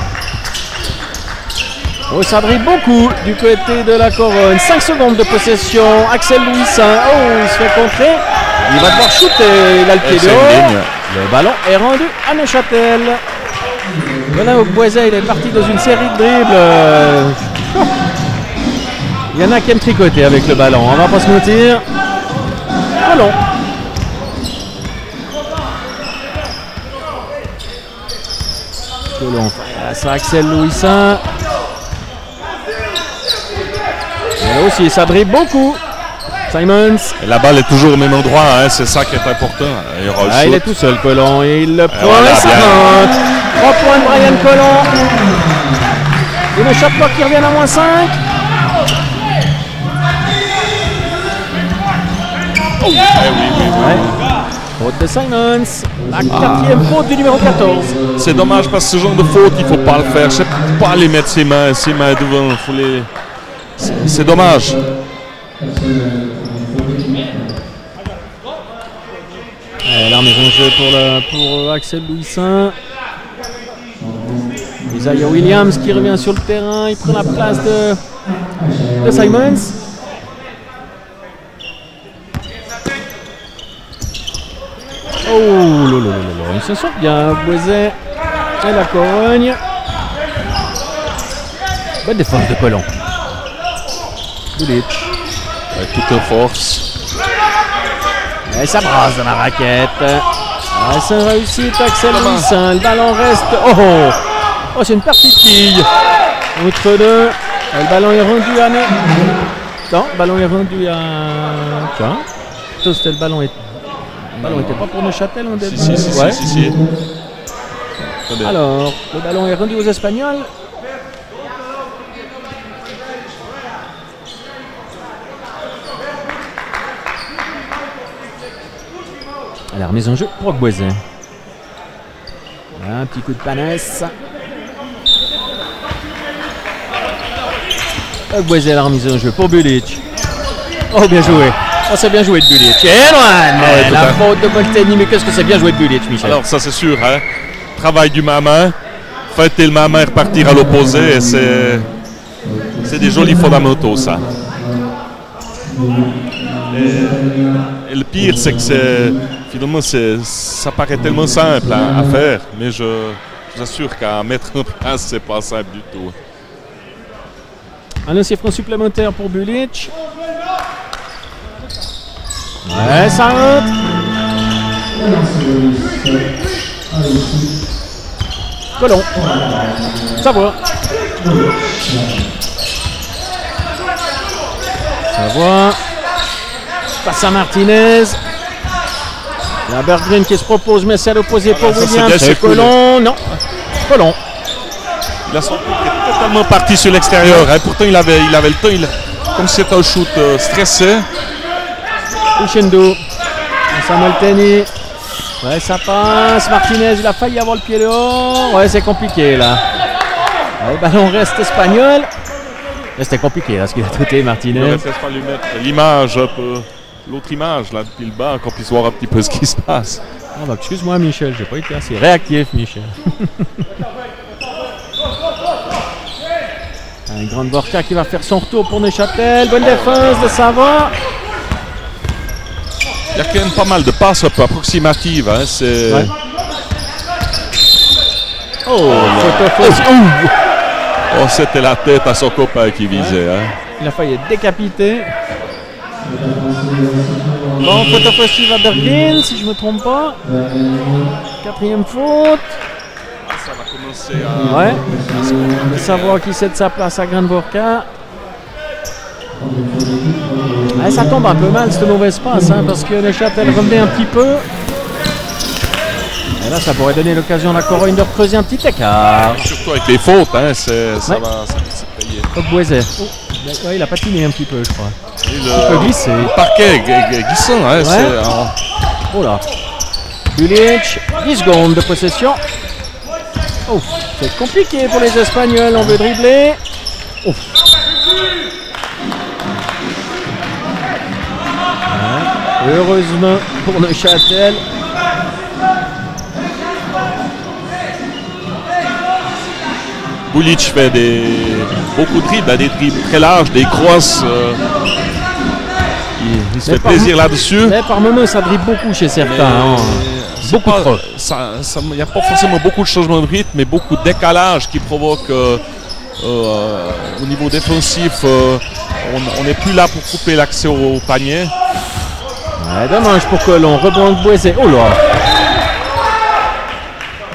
Oh, ça brille beaucoup du côté de la Corogne. 5 secondes de possession. Axel Louisin. Oh, il se fait contrer. Il va devoir shooter. Il a le pied dehors. Le ballon est rendu à Neuchâtel. Voilà, Ogboisé, il est parti dans une série de dribbles. Il y en a qui aiment tricoter avec le ballon. On va pas se mentir. Colomb. C'est Axel Louisin. Et aussi, ça dribble beaucoup. Simons. Et la balle est toujours au même endroit, hein, c'est ça qui est important. Il est tout seul, Colomb. Et il le prend et ça rentre. 3 points de Brian Colomb. Et le Neuchâtelois qui revient à -5. Oui. Faute de Simons. La 4e faute du numéro 14. C'est dommage parce que ce genre de faute, il ne faut pas le faire. Je ne sais pas aller mettre ses mains devant. C'est dommage. La remise en jeu pour Axel Louisin. Isaiah Williams qui revient sur le terrain. Il prend la place de Simons. Oh là. Il se sort bien. Boiset et la Corogne. Bonne défense de Colomb. Avec toute la force. Et ça brasse dans la raquette. C'est une réussite, Axel Louisin. Le ballon reste. Oh, c'est une partie de quille. Outre deux. Le ballon est rendu à. Non, le ballon est rendu à. Tiens. C'était le ballon. Le ballon n'était pas pour Neuchâtel en début. Si. Alors, le ballon est rendu aux Espagnols. La remise en jeu pour Ogboisé. Un petit coup de panesse. Ogboisé à la remise en jeu pour Bulic. Oh, bien joué. Oh, c'est bien joué de Bulic. Et loin, la faute de Molteni. Mais qu'est-ce que c'est bien joué de Bulic, Michel? Alors, ça c'est sûr. Hein. Travail du main. Fêter le main et repartir à l'opposé. C'est des jolis fondamentaux, ça. Et le pire, c'est que finalement, ça paraît tellement simple à faire, mais je vous assure qu'à mettre en place, c'est pas simple du tout. Un lancer franc supplémentaire pour Bulic. Ouais, ça rentre. Colon. Savoie. Savoie. Passe à Martinez. La Berggren qui se propose, mais c'est à l'opposé pour Williams. C'est Colon. Non. Colon. Il a son coup qui est totalement parti sur l'extérieur. Hein. Pourtant, il avait le temps. Comme si c'était un shoot stressé. Uchendo. Samuel Teni. Ouais, ça passe. Martinez, il a failli avoir le pied dehors. Ouais, c'est compliqué là. Ouais, le ballon reste espagnol. C'était compliqué là, ce qu'il a traité Martinez. Il ne reste pas lui mettre l'image un peu. L'autre image là depuis le bas, qu'on puisse voir un petit peu ce qui se passe. Oh, bah, excuse-moi Michel, j'ai pas été assez réactif Michel. Un grand Borka qui va faire son retour pour Neuchâtel. Bonne défense de Savoie. Il y a quand même pas mal de passes un peu approximatives. Hein, c'est... Ouais. Oh, c'était la tête à son copain qui visait. Hein. Il a failli être décapité. Bon, faute offensive à Berggren, si je ne me trompe pas. Quatrième faute. Ça va commencer à... Ouais. De savoir qui cède sa place à Grandvorka. Ouais, ça tombe un peu mal cette mauvaise passe, hein, parce que Neuchâtel revenait un petit peu. Et là, ça pourrait donner l'occasion à la Corogne de creuser un petit écart. Surtout avec les fautes, hein, ça va se payer. Ogbueze. Ouais, il a patiné un petit peu, je crois. Il peut glisser. Le parquet glissant. Hein, ouais. Oh là. Bulic, 10 secondes de possession. Oh, c'est compliqué pour les Espagnols, on veut dribbler. Oh. Ouais. Heureusement pour Neuchâtel. Bulic fait beaucoup de dribbles, des dribbles très larges, des crosses. Il se fait plaisir là-dessus. Mais par moments, ça dribble beaucoup chez certains. Beaucoup trop. Il n'y a pas forcément beaucoup de changements de rythme, mais beaucoup de décalage qui provoque au niveau défensif. On n'est plus là pour couper l'accès au panier. Ouais, dommage pour Colon. Rebond de Boisé. Oh là!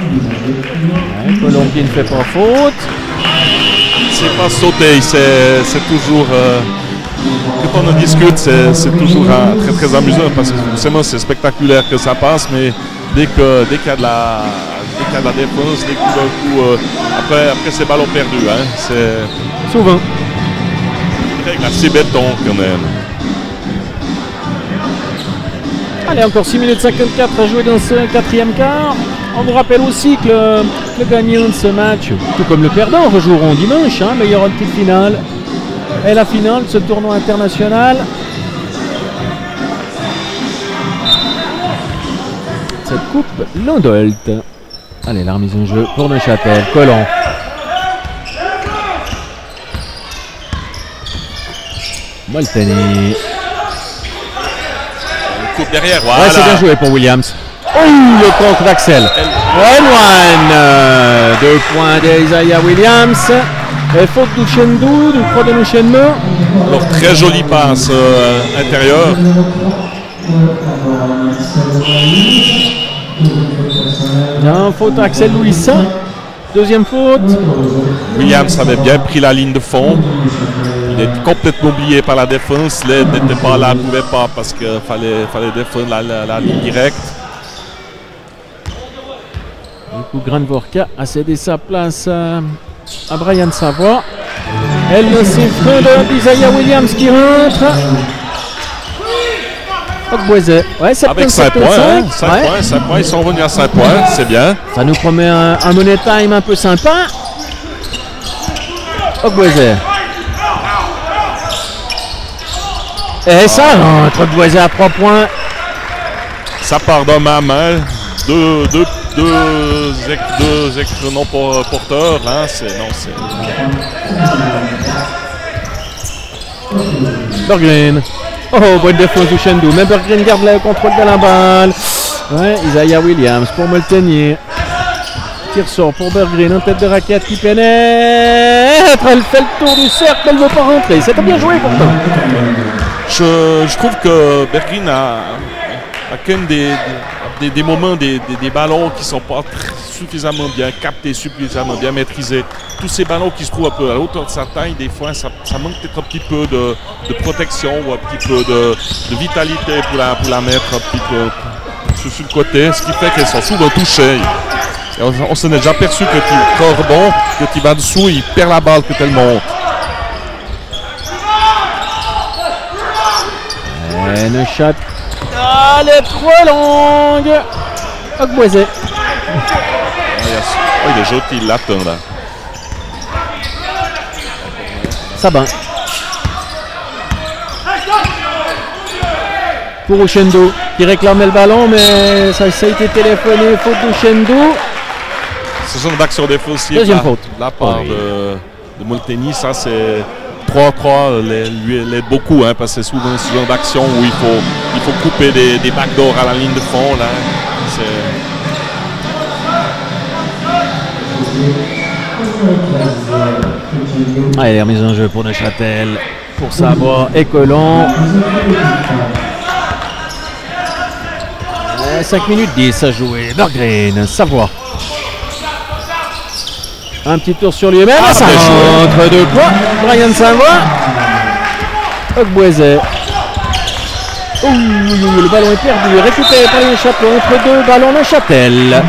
Ouais, Colon qui ne fait pas faute. C'est pas sauté, c'est toujours. Quand on en discute, c'est toujours très très amusant parce que forcément c'est spectaculaire que ça passe, mais dès qu'il y a de la défense, dès qu'il y a un coup, après c'est ballon perdu. Hein, c'est souvent. Une règle assez béton quand même. Allez, encore 6 minutes 54 à jouer dans ce quatrième quart. On vous rappelle aussi que le gagnant de ce match, tout comme le perdant, rejoueront dimanche, hein, mais il y aura une petite finale. Et la finale de ce tournoi international. Cette coupe Landolt. Allez, la remise en jeu pour Neuchâtel. Colon. Molteni. Coupe derrière, voilà. Ouais, c'est bien joué pour Williams. Oh, le contre d'Axel. One. 2 points d'Isaiah Williams. Et faute d'Uchendu, du pro de l'enchaînement. Alors, très jolie passe intérieure. Non, faute à Axel Louisa. Deuxième faute. Williams avait bien pris la ligne de fond. Il est complètement oublié par la défense. L'aide n'était pas là, ne pouvait pas parce qu'il fallait défendre la ligne directe. Du coup, Grandvorka a cédé sa place à Brian Savoie. Elle c'est frein d'Isaiah Williams qui rentre. Ogbueze. Ouais, 7 avec 5 points, hein, 5 points, ils sont revenus à 5 points, c'est bien. Ça nous promet un money time un peu sympa. Ogbueze. Et ça rentre, Ogbueze à 3 points. Ça part d'un main, deux non porteurs, hein, Berggren. Oh, bonne défense du Shendou. Même Berggren garde le contrôle de la balle. Ouais, Isaiah Williams pour Molteni. Qui ressort pour Berggren, en tête de raquette qui pénètre. Elle fait le tour du cercle, elle ne veut pas rentrer. C'était bien joué pourtant. Je trouve que Berggren a quand même des moments, des ballons qui ne sont pas suffisamment bien captés, suffisamment bien maîtrisés. Tous ces ballons qui se trouvent un peu à la hauteur de sa taille, des fois ça manque peut-être un petit peu de protection ou un petit peu de vitalité pour la mettre un petit peu sur le côté, ce qui fait qu'elles sont souvent touchées. Et on s'en est déjà aperçu que tu corps bon, que tu vas dessous, il perd la balle que elle monte. Et le shot. Ah, elle est trop longue. Ogboisé. Il est joli, il l'attend là. Sabin. Pour Uchendo qui réclamait le ballon, mais ça a été téléphoné. Faute d'Uchendo. Ce genre d'action défensive. Deuxième faute. La part de Molteni, ça c'est 3-3, lui aide beaucoup, hein, parce que c'est souvent ce genre d'action où il faut couper des backdoors à la ligne de fond. Là. Allez, remise en jeu pour Neuchâtel, pour Savoie et Colomb. 5 minutes 10 à jouer. Berggren, Savoie. Un petit tour sur lui-même. Ça rentre de quoi Brian Savoie. Ogboisé. Le ballon est perdu. Récupéré par les Neuchâtel entre deux ballons Neuchâtel.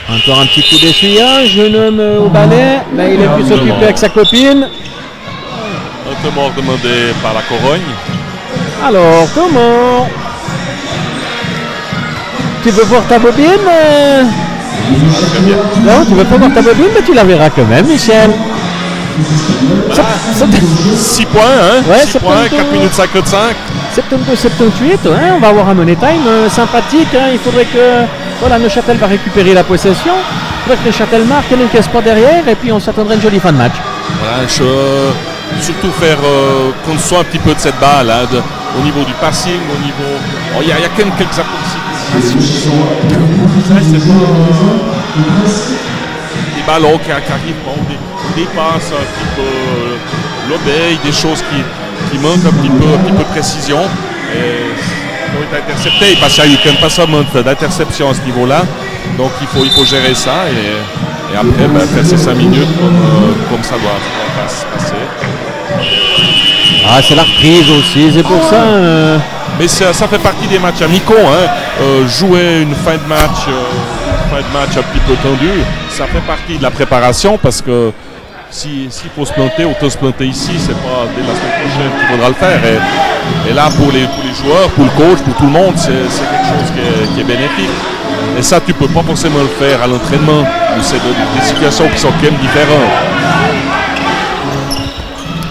Encore un petit coup d'essuyage, jeune homme au balai. Là, il est plus occupé avec sa copine. Un peu mort demandé par la Corogne. Alors, comment? Tu veux voir ta bobine? Non, tu veux pas voir ta bobine, mais tu la verras quand même, Michel. 6 points, hein? Ouais, 6 points, 4 minutes 55. 72-78, ouais, on va avoir un money time sympathique. Hein. Il faudrait que voilà, Neuchâtel va récupérer la possession. Il faudrait que Neuchâtel marque, elle n'encaisse pas derrière, et puis on s'attendrait à une jolie fin de match. Voilà, surtout faire qu'on soit un petit peu de cette balle, hein, au niveau du passing, au niveau. Il y a quand même quelques approximations qui sont. Des ballons qui arrivent, on dépasse un petit peu l'obéi, des choses qui manquent un petit peu de précision. Et ils ont été interceptés parce qu'il n'y a eu quand même pas seulement d'interception à ce niveau-là. Donc il faut gérer ça et après faire ces 5 minutes comme ça doit passer. Ah, c'est la reprise aussi, c'est pour ça. Mais ça fait partie des matchs amicaux. Hein. Jouer une fin de match un petit peu tendue, ça fait partie de la préparation parce que s'il faut se planter, autant se planter ici, c'est pas dès la semaine prochaine qu'il faudra le faire. Et là, pour les joueurs, pour le coach, pour tout le monde, c'est quelque chose qui est bénéfique. Et ça, tu peux pas forcément le faire à l'entraînement, où c'est des situations qui sont quand même différentes.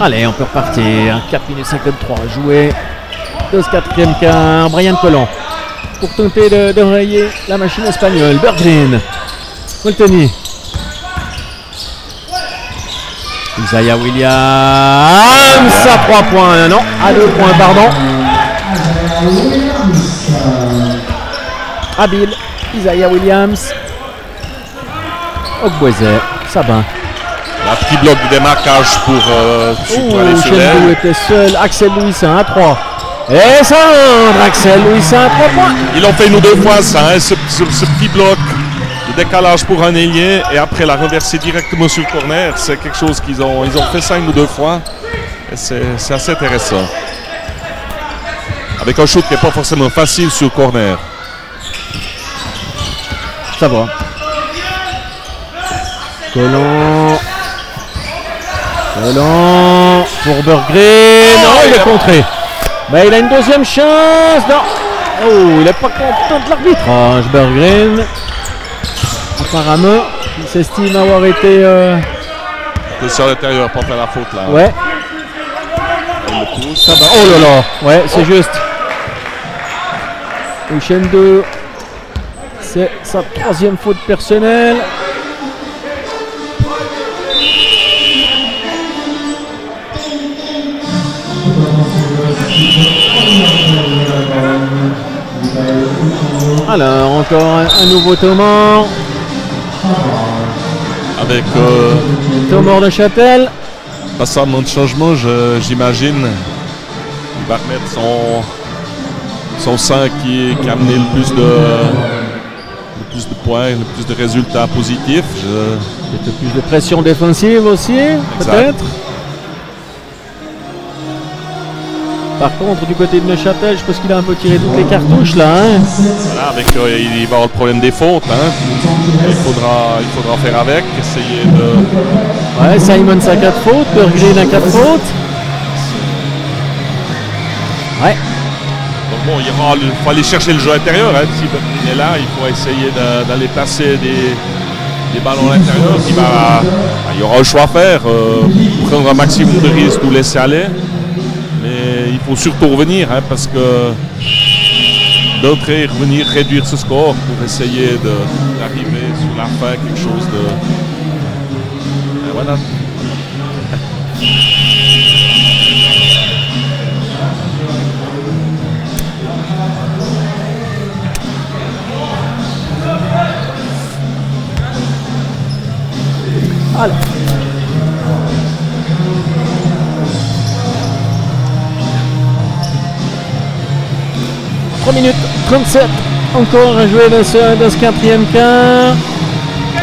Allez, on peut repartir. 4 minutes 53 joué. 2/4e quart. Brian Colomb pour tenter d'enrayer la machine espagnole. Berggren. Molteni. Isaiah Williams à 3 points. Non, à 2 points, pardon. Habile. Isaiah Williams. Ogboisé. Sabin. Un petit bloc de démarquage pour aller sur l'aile. Était seul. Axel Louisin à 3. Et ça rentre. Axel Louisin à 3 points. Ils l'ont fait une ou deux fois ça, hein, ce petit bloc de décalage pour un ailier et après la reverser directement sur le corner. C'est quelque chose ils ont fait ça une ou deux fois. Et c'est assez intéressant. Avec un shoot qui n'est pas forcément facile sur le corner. Ça va. Colomb pour Berggren. Non, il est contré. Mais il a une deuxième chance. Non. Oh, il n'est pas content de l'arbitrage, Berggren. Apparemment, il s'estime avoir été. Sur l'intérieur pour faire la faute là. Ouais. Ça va. Oh là là. Ouais, c'est juste. Uchendo. C'est sa 3e faute personnelle. Alors, encore un nouveau Tomor. Avec Tomor de Châtel. passablement de changement, j'imagine. Il va remettre son 5 qui a amené le plus de points, le plus de résultats positifs. Peut-être plus de pression défensive aussi, peut-être. Par contre, du côté de Neuchâtel, je pense qu'il a un peu tiré toutes les cartouches là. Hein. Voilà, il va avoir le problème des fautes. Hein. Il faudra faire avec, essayer de... Ouais, Simon a 4 fautes, Berglin a 4 fautes. Ouais. Donc bon, il faut aller chercher le jeu intérieur. Hein. Si Berglin est là, il faut essayer d'aller placer des ballons à l'intérieur. Il y aura le choix à faire, prendre un maximum de risques ou laisser aller. Mais il faut surtout revenir, hein, parce que d'entrer, revenir, réduire ce score pour essayer d'arriver sur la fin quelque chose de... Et voilà. Alors. Minutes 37 encore à jouer dans ce quatrième quart.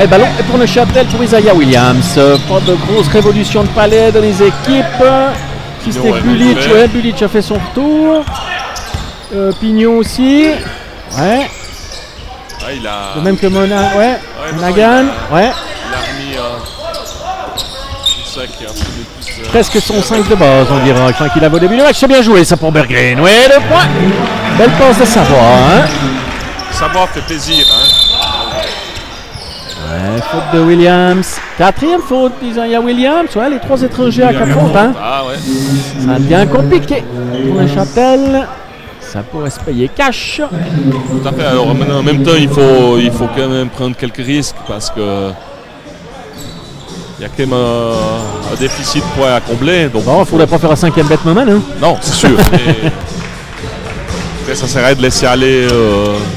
Et le ballon est pour Neuchâtel, pour Isaiah Williams. Pas de grosse révolution de palais dans les équipes. Si c'était Bulic, Bulic a fait son retour. Pignon aussi. Ouais. De même que Monaghan. Il a remis ça qui est un peu plus... Presque son 5 de base, on dira. Enfin, qu'il a au début du match. C'est bien joué ça pour Berggren. Ouais, le point. Belle passe de Savoie. Hein. Savoie fait plaisir. Hein. Ouais, faute de Williams. Quatrième faute d'Isaiah Williams. Ouais, les 3 étrangers à 4 fautes. Hein. Ah ouais. Ça devient compliqué pour Neuchâtel. Ça pourrait se payer cash. Tout à fait. Alors en même temps, il faut quand même prendre quelques risques parce que il y a quand même un déficit de points à combler. Donc bon, il ne faudrait pas faire un 5e bet moment. Hein. Non, c'est sûr. Après, ça sert à rien de laisser aller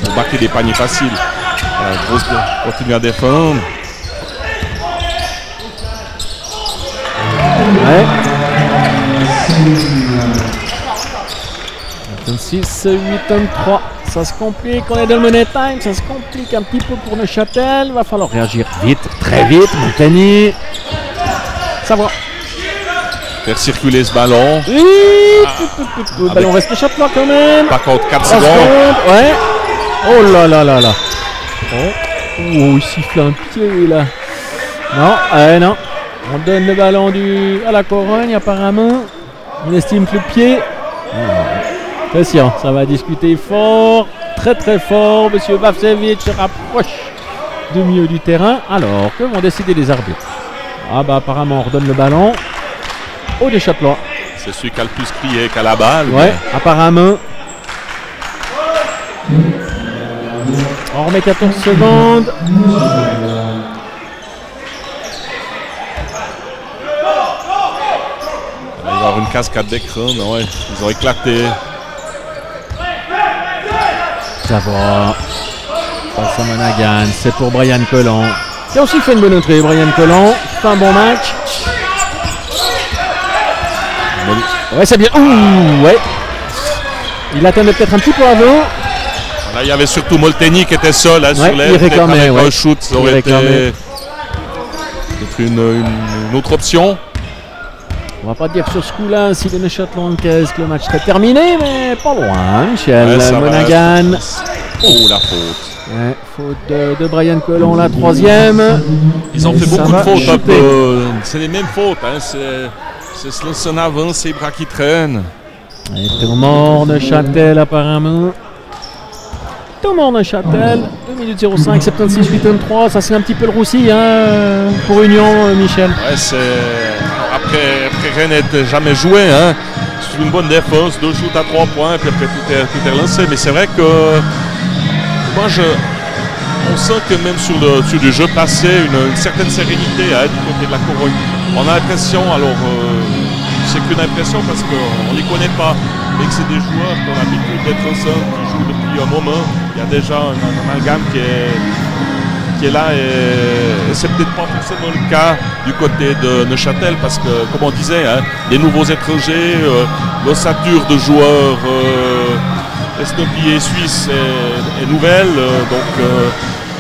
pour marquer des paniers faciles. Continuer à défendre. Ouais. 26, 83. Ça se complique. On est dans le money time. Ça se complique un petit peu pour Neuchâtel. Il va falloir réagir vite, très vite. Montagny. Ça va. Faire circuler ce ballon. Oui. Le ballon reste Neuchâtel quand même. Par contre, 4 secondes. Ouais. Oh là là là là. Oh, il siffle un pied là. Non, non. On donne le ballon à la Corogne apparemment. On estime que le pied. Attention, ça va discuter fort, très très fort. Monsieur Bavcevic se rapproche du milieu du terrain. Alors, que vont décider les arbitres? Ah bah apparemment on redonne le ballon au Deschâtelois. C'est celui qui a le plus crié qu'à la balle. Ouais, mais... apparemment. On remet 14 secondes. Il va y avoir une cascade d'écran, ouais, ils ont éclaté. Ça va. Face à Monaghan, c'est pour Brian Collant. Il a aussi fait une bonne entrée, Brian Collant. C'est un bon match. Ouais, c'est bien. Ouh, ouais. Il attendait peut-être un petit peu avant. Là, il y avait surtout Molteni qui était seul hein, sur l'aile. Il réclamait, un shoot, ça aurait été une autre option. On va pas dire sur ce coup-là si les Neuchâtel encaissent que le match serait terminé, mais pas loin, Michel. Ouais, Monaghan. Oh, la faute. Ouais, faute de Brian Collant, la 3e. Ils ont fait beaucoup de fautes. C'est les mêmes fautes. Hein. C'est son avant, ses bras qui traînent. Et Tomor Neuchâtel apparemment. Tomor Neuchâtel, 2 minutes 05, 76-83. Ça c'est un petit peu le roussi hein, pour Union, Michel. Ouais, c'est... Après Rennes n'est jamais joué, hein. C'est une bonne défense, 2 shoots à 3 points, puis après tout est relancé. Mais c'est vrai que moi, on sent que même sur du jeu passé, une certaine sérénité hein, du côté de la Corogne. On a l'impression, alors c'est qu'une impression parce qu'on ne les connaît pas, mais que c'est des joueurs qui ont l'habitude d'être ensemble, qui jouent depuis un moment. Il y a déjà un amalgame qui est là et c'est peut-être pas forcément le cas du côté de Neuchâtel parce que, comme on disait, hein, les nouveaux étrangers, l'ossature de joueurs estampillés suisses est nouvelle, donc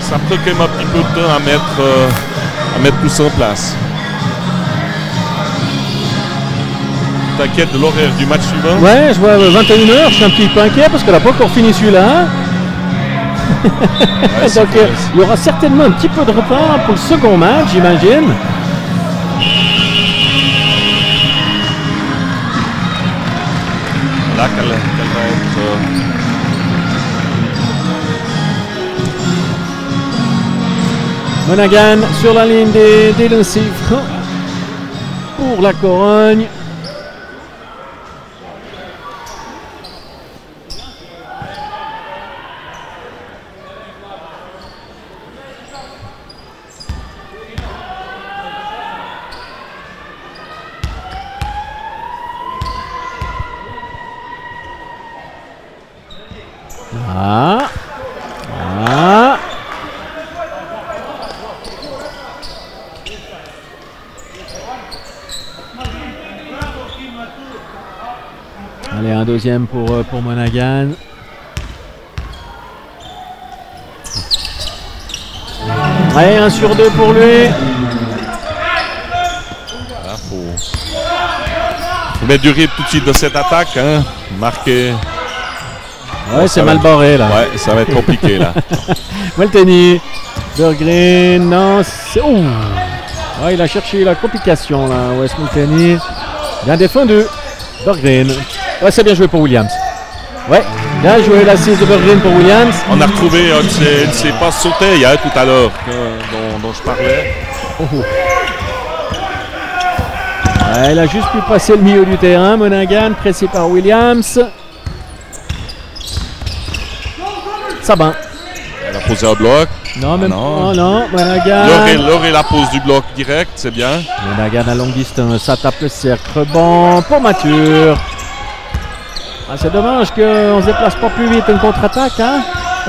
ça prend quand même un petit peu de temps à mettre tout ça en place. T'inquiète de l'horaire du match suivant? Ouais, je vois 21h, je suis un petit peu inquiet parce qu'elle n'a pas encore fini celui-là. Ouais, donc il y aura certainement un petit peu de retard pour le second match, j'imagine. Là, qu'elle va être... Monaghan sur la ligne des lancers pour la Corogne. Allez, un deuxième pour Monaghan. Ouais, 1 sur 2 pour lui. Voilà, faut mettre du rythme tout de suite dans cette attaque, hein. Marquer. Ouais, c'est mal barré là. Ouais, ça va être compliqué là. Welteny, Berggren, non, c'est... Ouh. Ouais, il a cherché la complication là, Wes Welteny. Bien défendu, Berggren. Ouais, c'est bien joué pour Williams. Ouais, bien joué l'assise de Berggren pour Williams. On a retrouvé un de ses passes sautées tout à l'heure dont je parlais. Oh. Ouais, il a juste pu passer le milieu du terrain, Monaghan, pressé par Williams. Sabin. Elle a posé un bloc. Non, même non. non, Monaghan. L'heure la pose du bloc direct, c'est bien. Monaghan à longue distance, ça tape le cercle. Bon, pour Mathur. Ah, c'est dommage qu'on ne se déplace pas plus vite en contre-attaque. Hein.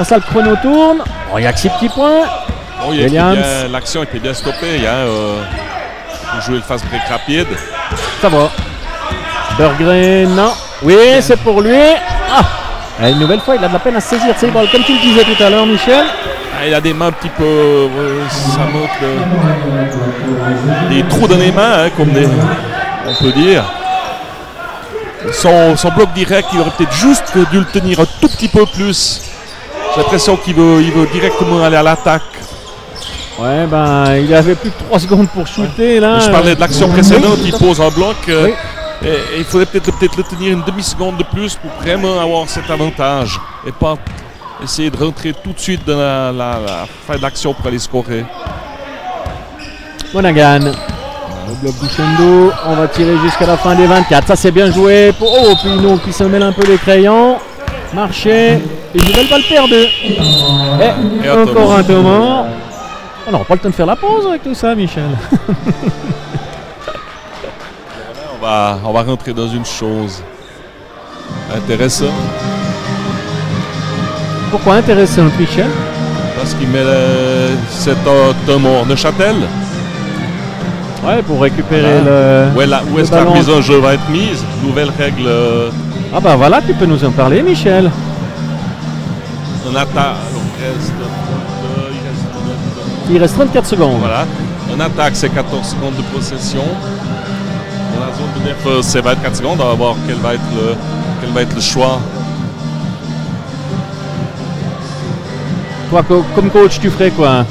Ça, le chrono tourne. Oh, il y a que 6 petits points. Oh, l'action était bien stoppée. Il jouait le fast break rapide. Ça va. Berggren, non. Oui, c'est pour lui. Ah. Et une nouvelle fois, il a de la peine à saisir ses balles. Comme tu le disais tout à l'heure, Michel. Ah, il a des mains un petit peu... ça montre des trous dans les mains, hein, comme on peut dire. Son bloc direct, il aurait peut-être juste dû le tenir un tout petit peu plus. J'ai l'impression qu'il veut directement aller à l'attaque. Ouais, ben, il avait plus de 3 secondes pour shooter là. Mais je parlais de l'action précédente, oui, il pose un bloc. Oui. Et il faudrait peut-être le tenir une demi-seconde de plus pour vraiment avoir cet avantage. Et pas essayer de rentrer tout de suite dans la fin de l'action pour aller scorer. Monaghan. Le bloc du Chendo, on va tirer jusqu'à la fin des 24. Ça c'est bien joué pour Pino qui se mêle un peu les crayons. Marché, une nouvelle balle perdue. Et encore un Thomas. On n'aura pas le temps de faire la pause avec tout ça, Michel. On va rentrer dans une chose intéressante. Pourquoi intéressante, Michel? Parce qu'il met cet Thomas Neuchâtel. Ouais, pour récupérer le. Où est-ce que la mise en jeu va être mise? Nouvelle règle. Ah bah voilà, tu peux nous en parler, Michel. On attaque. Il reste 34 secondes. Voilà. On attaque, c'est 14 secondes de possession. Dans la zone de défense, c'est 24 secondes. On va voir quel va être le choix. Toi, comme coach, tu ferais quoi?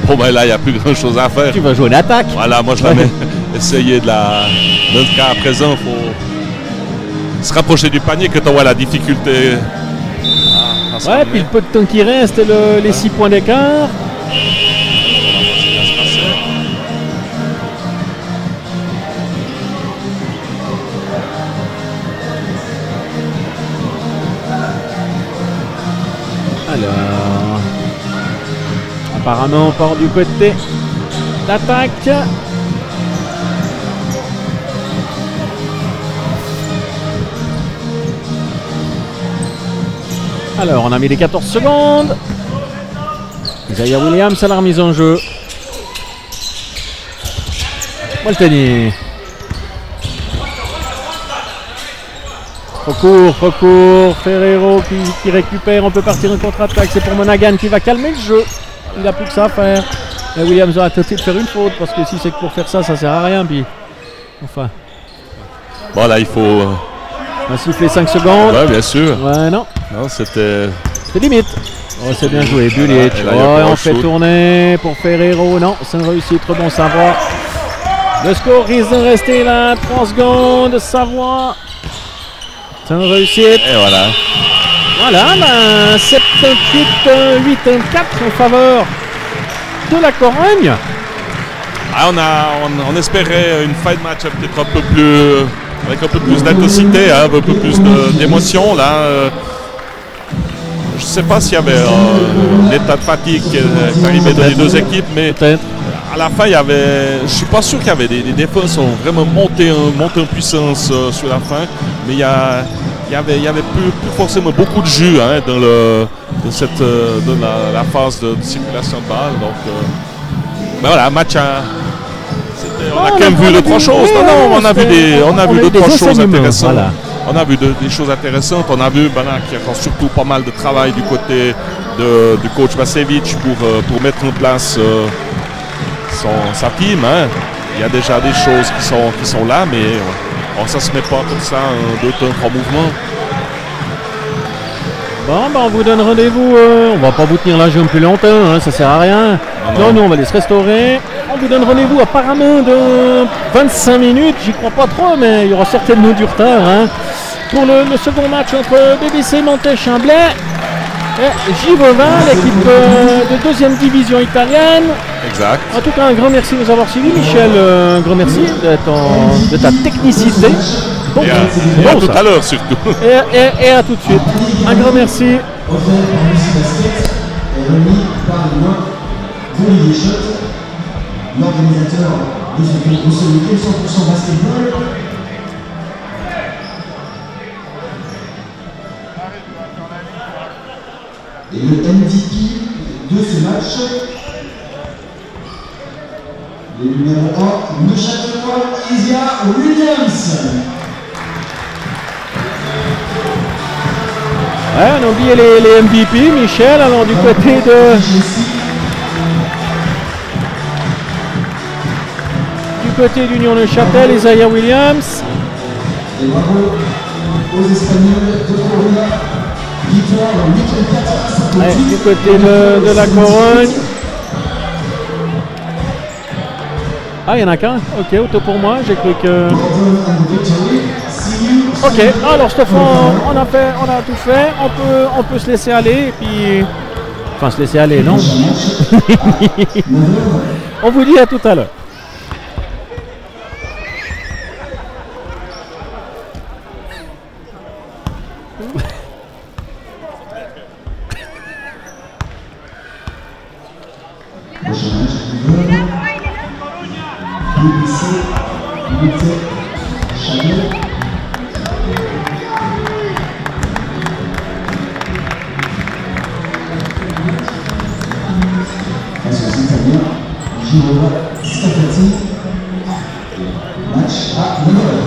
Bon ben là, il n'y a plus grand chose à faire. Tu vas jouer une attaque. Voilà, moi je l'avais essayé de la... Dans le cas à présent, il faut se rapprocher du panier que tu vois la difficulté. Ouais, puis le peu de temps qui reste, les 6 points d'écart. Alors, apparemment on part du côté d'attaque. Alors, on a mis les 14 secondes. Isaiah Williams à la remise en jeu. Molteni. Recours. Ferrero qui récupère. On peut partir en contre-attaque. C'est pour Monaghan qui va calmer le jeu. Il n'a plus que ça à faire. Et Williams aura tenté de faire une faute parce que si c'est que pour faire ça, ça sert à rien. Puis, enfin. Voilà, il faut. On a sifflé 5 secondes. Ouais, bien sûr. Ouais, non. Non, c'était. C'est limite. Oh, c'est bien joué. Bulic. On fait tourner pour Ferrero. Non, c'est une réussite. Rebond Savoie. Le score risque de rester là. 3 secondes. Savoie. C'est une réussite. Et voilà. Voilà, 78-8-4 en faveur de la Corogne. Ah, on espérait une fight match peut-être un peu plus. Avec un peu plus d'intensité, hein, un peu plus d'émotion. Là, je ne sais pas s'il y avait l'état de fatigue qui arrivait dans les deux équipes, mais à la fin, il y avait. Je ne suis pas sûr qu'il y avait des défenses qui ont vraiment monté en puissance sur la fin, mais il y avait plus forcément beaucoup de jus hein, dans la phase de circulation de balle. Donc, ben voilà, match à. On a quand même vu 2-3 choses. On a vu 2-3 choses intéressantes. Voilà. On a vu des choses intéressantes. On a vu qu'il y a surtout pas mal de travail du côté du coach Vasevic pour mettre en place sa team. Hein. Il y a déjà des choses qui sont là, mais ça ne se met pas comme ça en 2 temps, 3 mouvements. Bon, on vous donne rendez-vous. On va pas vous tenir là plus longtemps, hein, ça sert à rien. Non, nous on va aller se restaurer. On vous donne rendez-vous apparemment de 25 minutes. J'y crois pas trop, mais il y aura certainement du retard. Hein, pour le second match entre BBC Montet-Chamblay et Givova, l'équipe de 2e division italienne. Exact. En tout cas, un grand merci de nous avoir suivis, Michel. Un grand merci de ta technicité. Bon, et à tout à l'heure surtout. Et à tout de suite. Un grand merci. L'organisateur de ce week-end 100% basketball. Et le MVP de ce match, le numéro 1, Neuchâtelois, Isaiah Williams. Ouais, on a oublié les MVP, Michel. Alors du côté d'Union Neuchâtel, Isaiah Williams. Et bravo aux Espagnols de Corona. Victoire en week-end 4 à ouais, du côté de la Corogne. Ah, il n'y en a qu'un. Ok, auto pour moi. J'ai cru que. Ok, alors Stéphane, on a tout fait. On peut se laisser aller. Et puis. Enfin, se laisser aller, non. On vous dit à tout à l'heure. Givova, Stafati, match à 9h.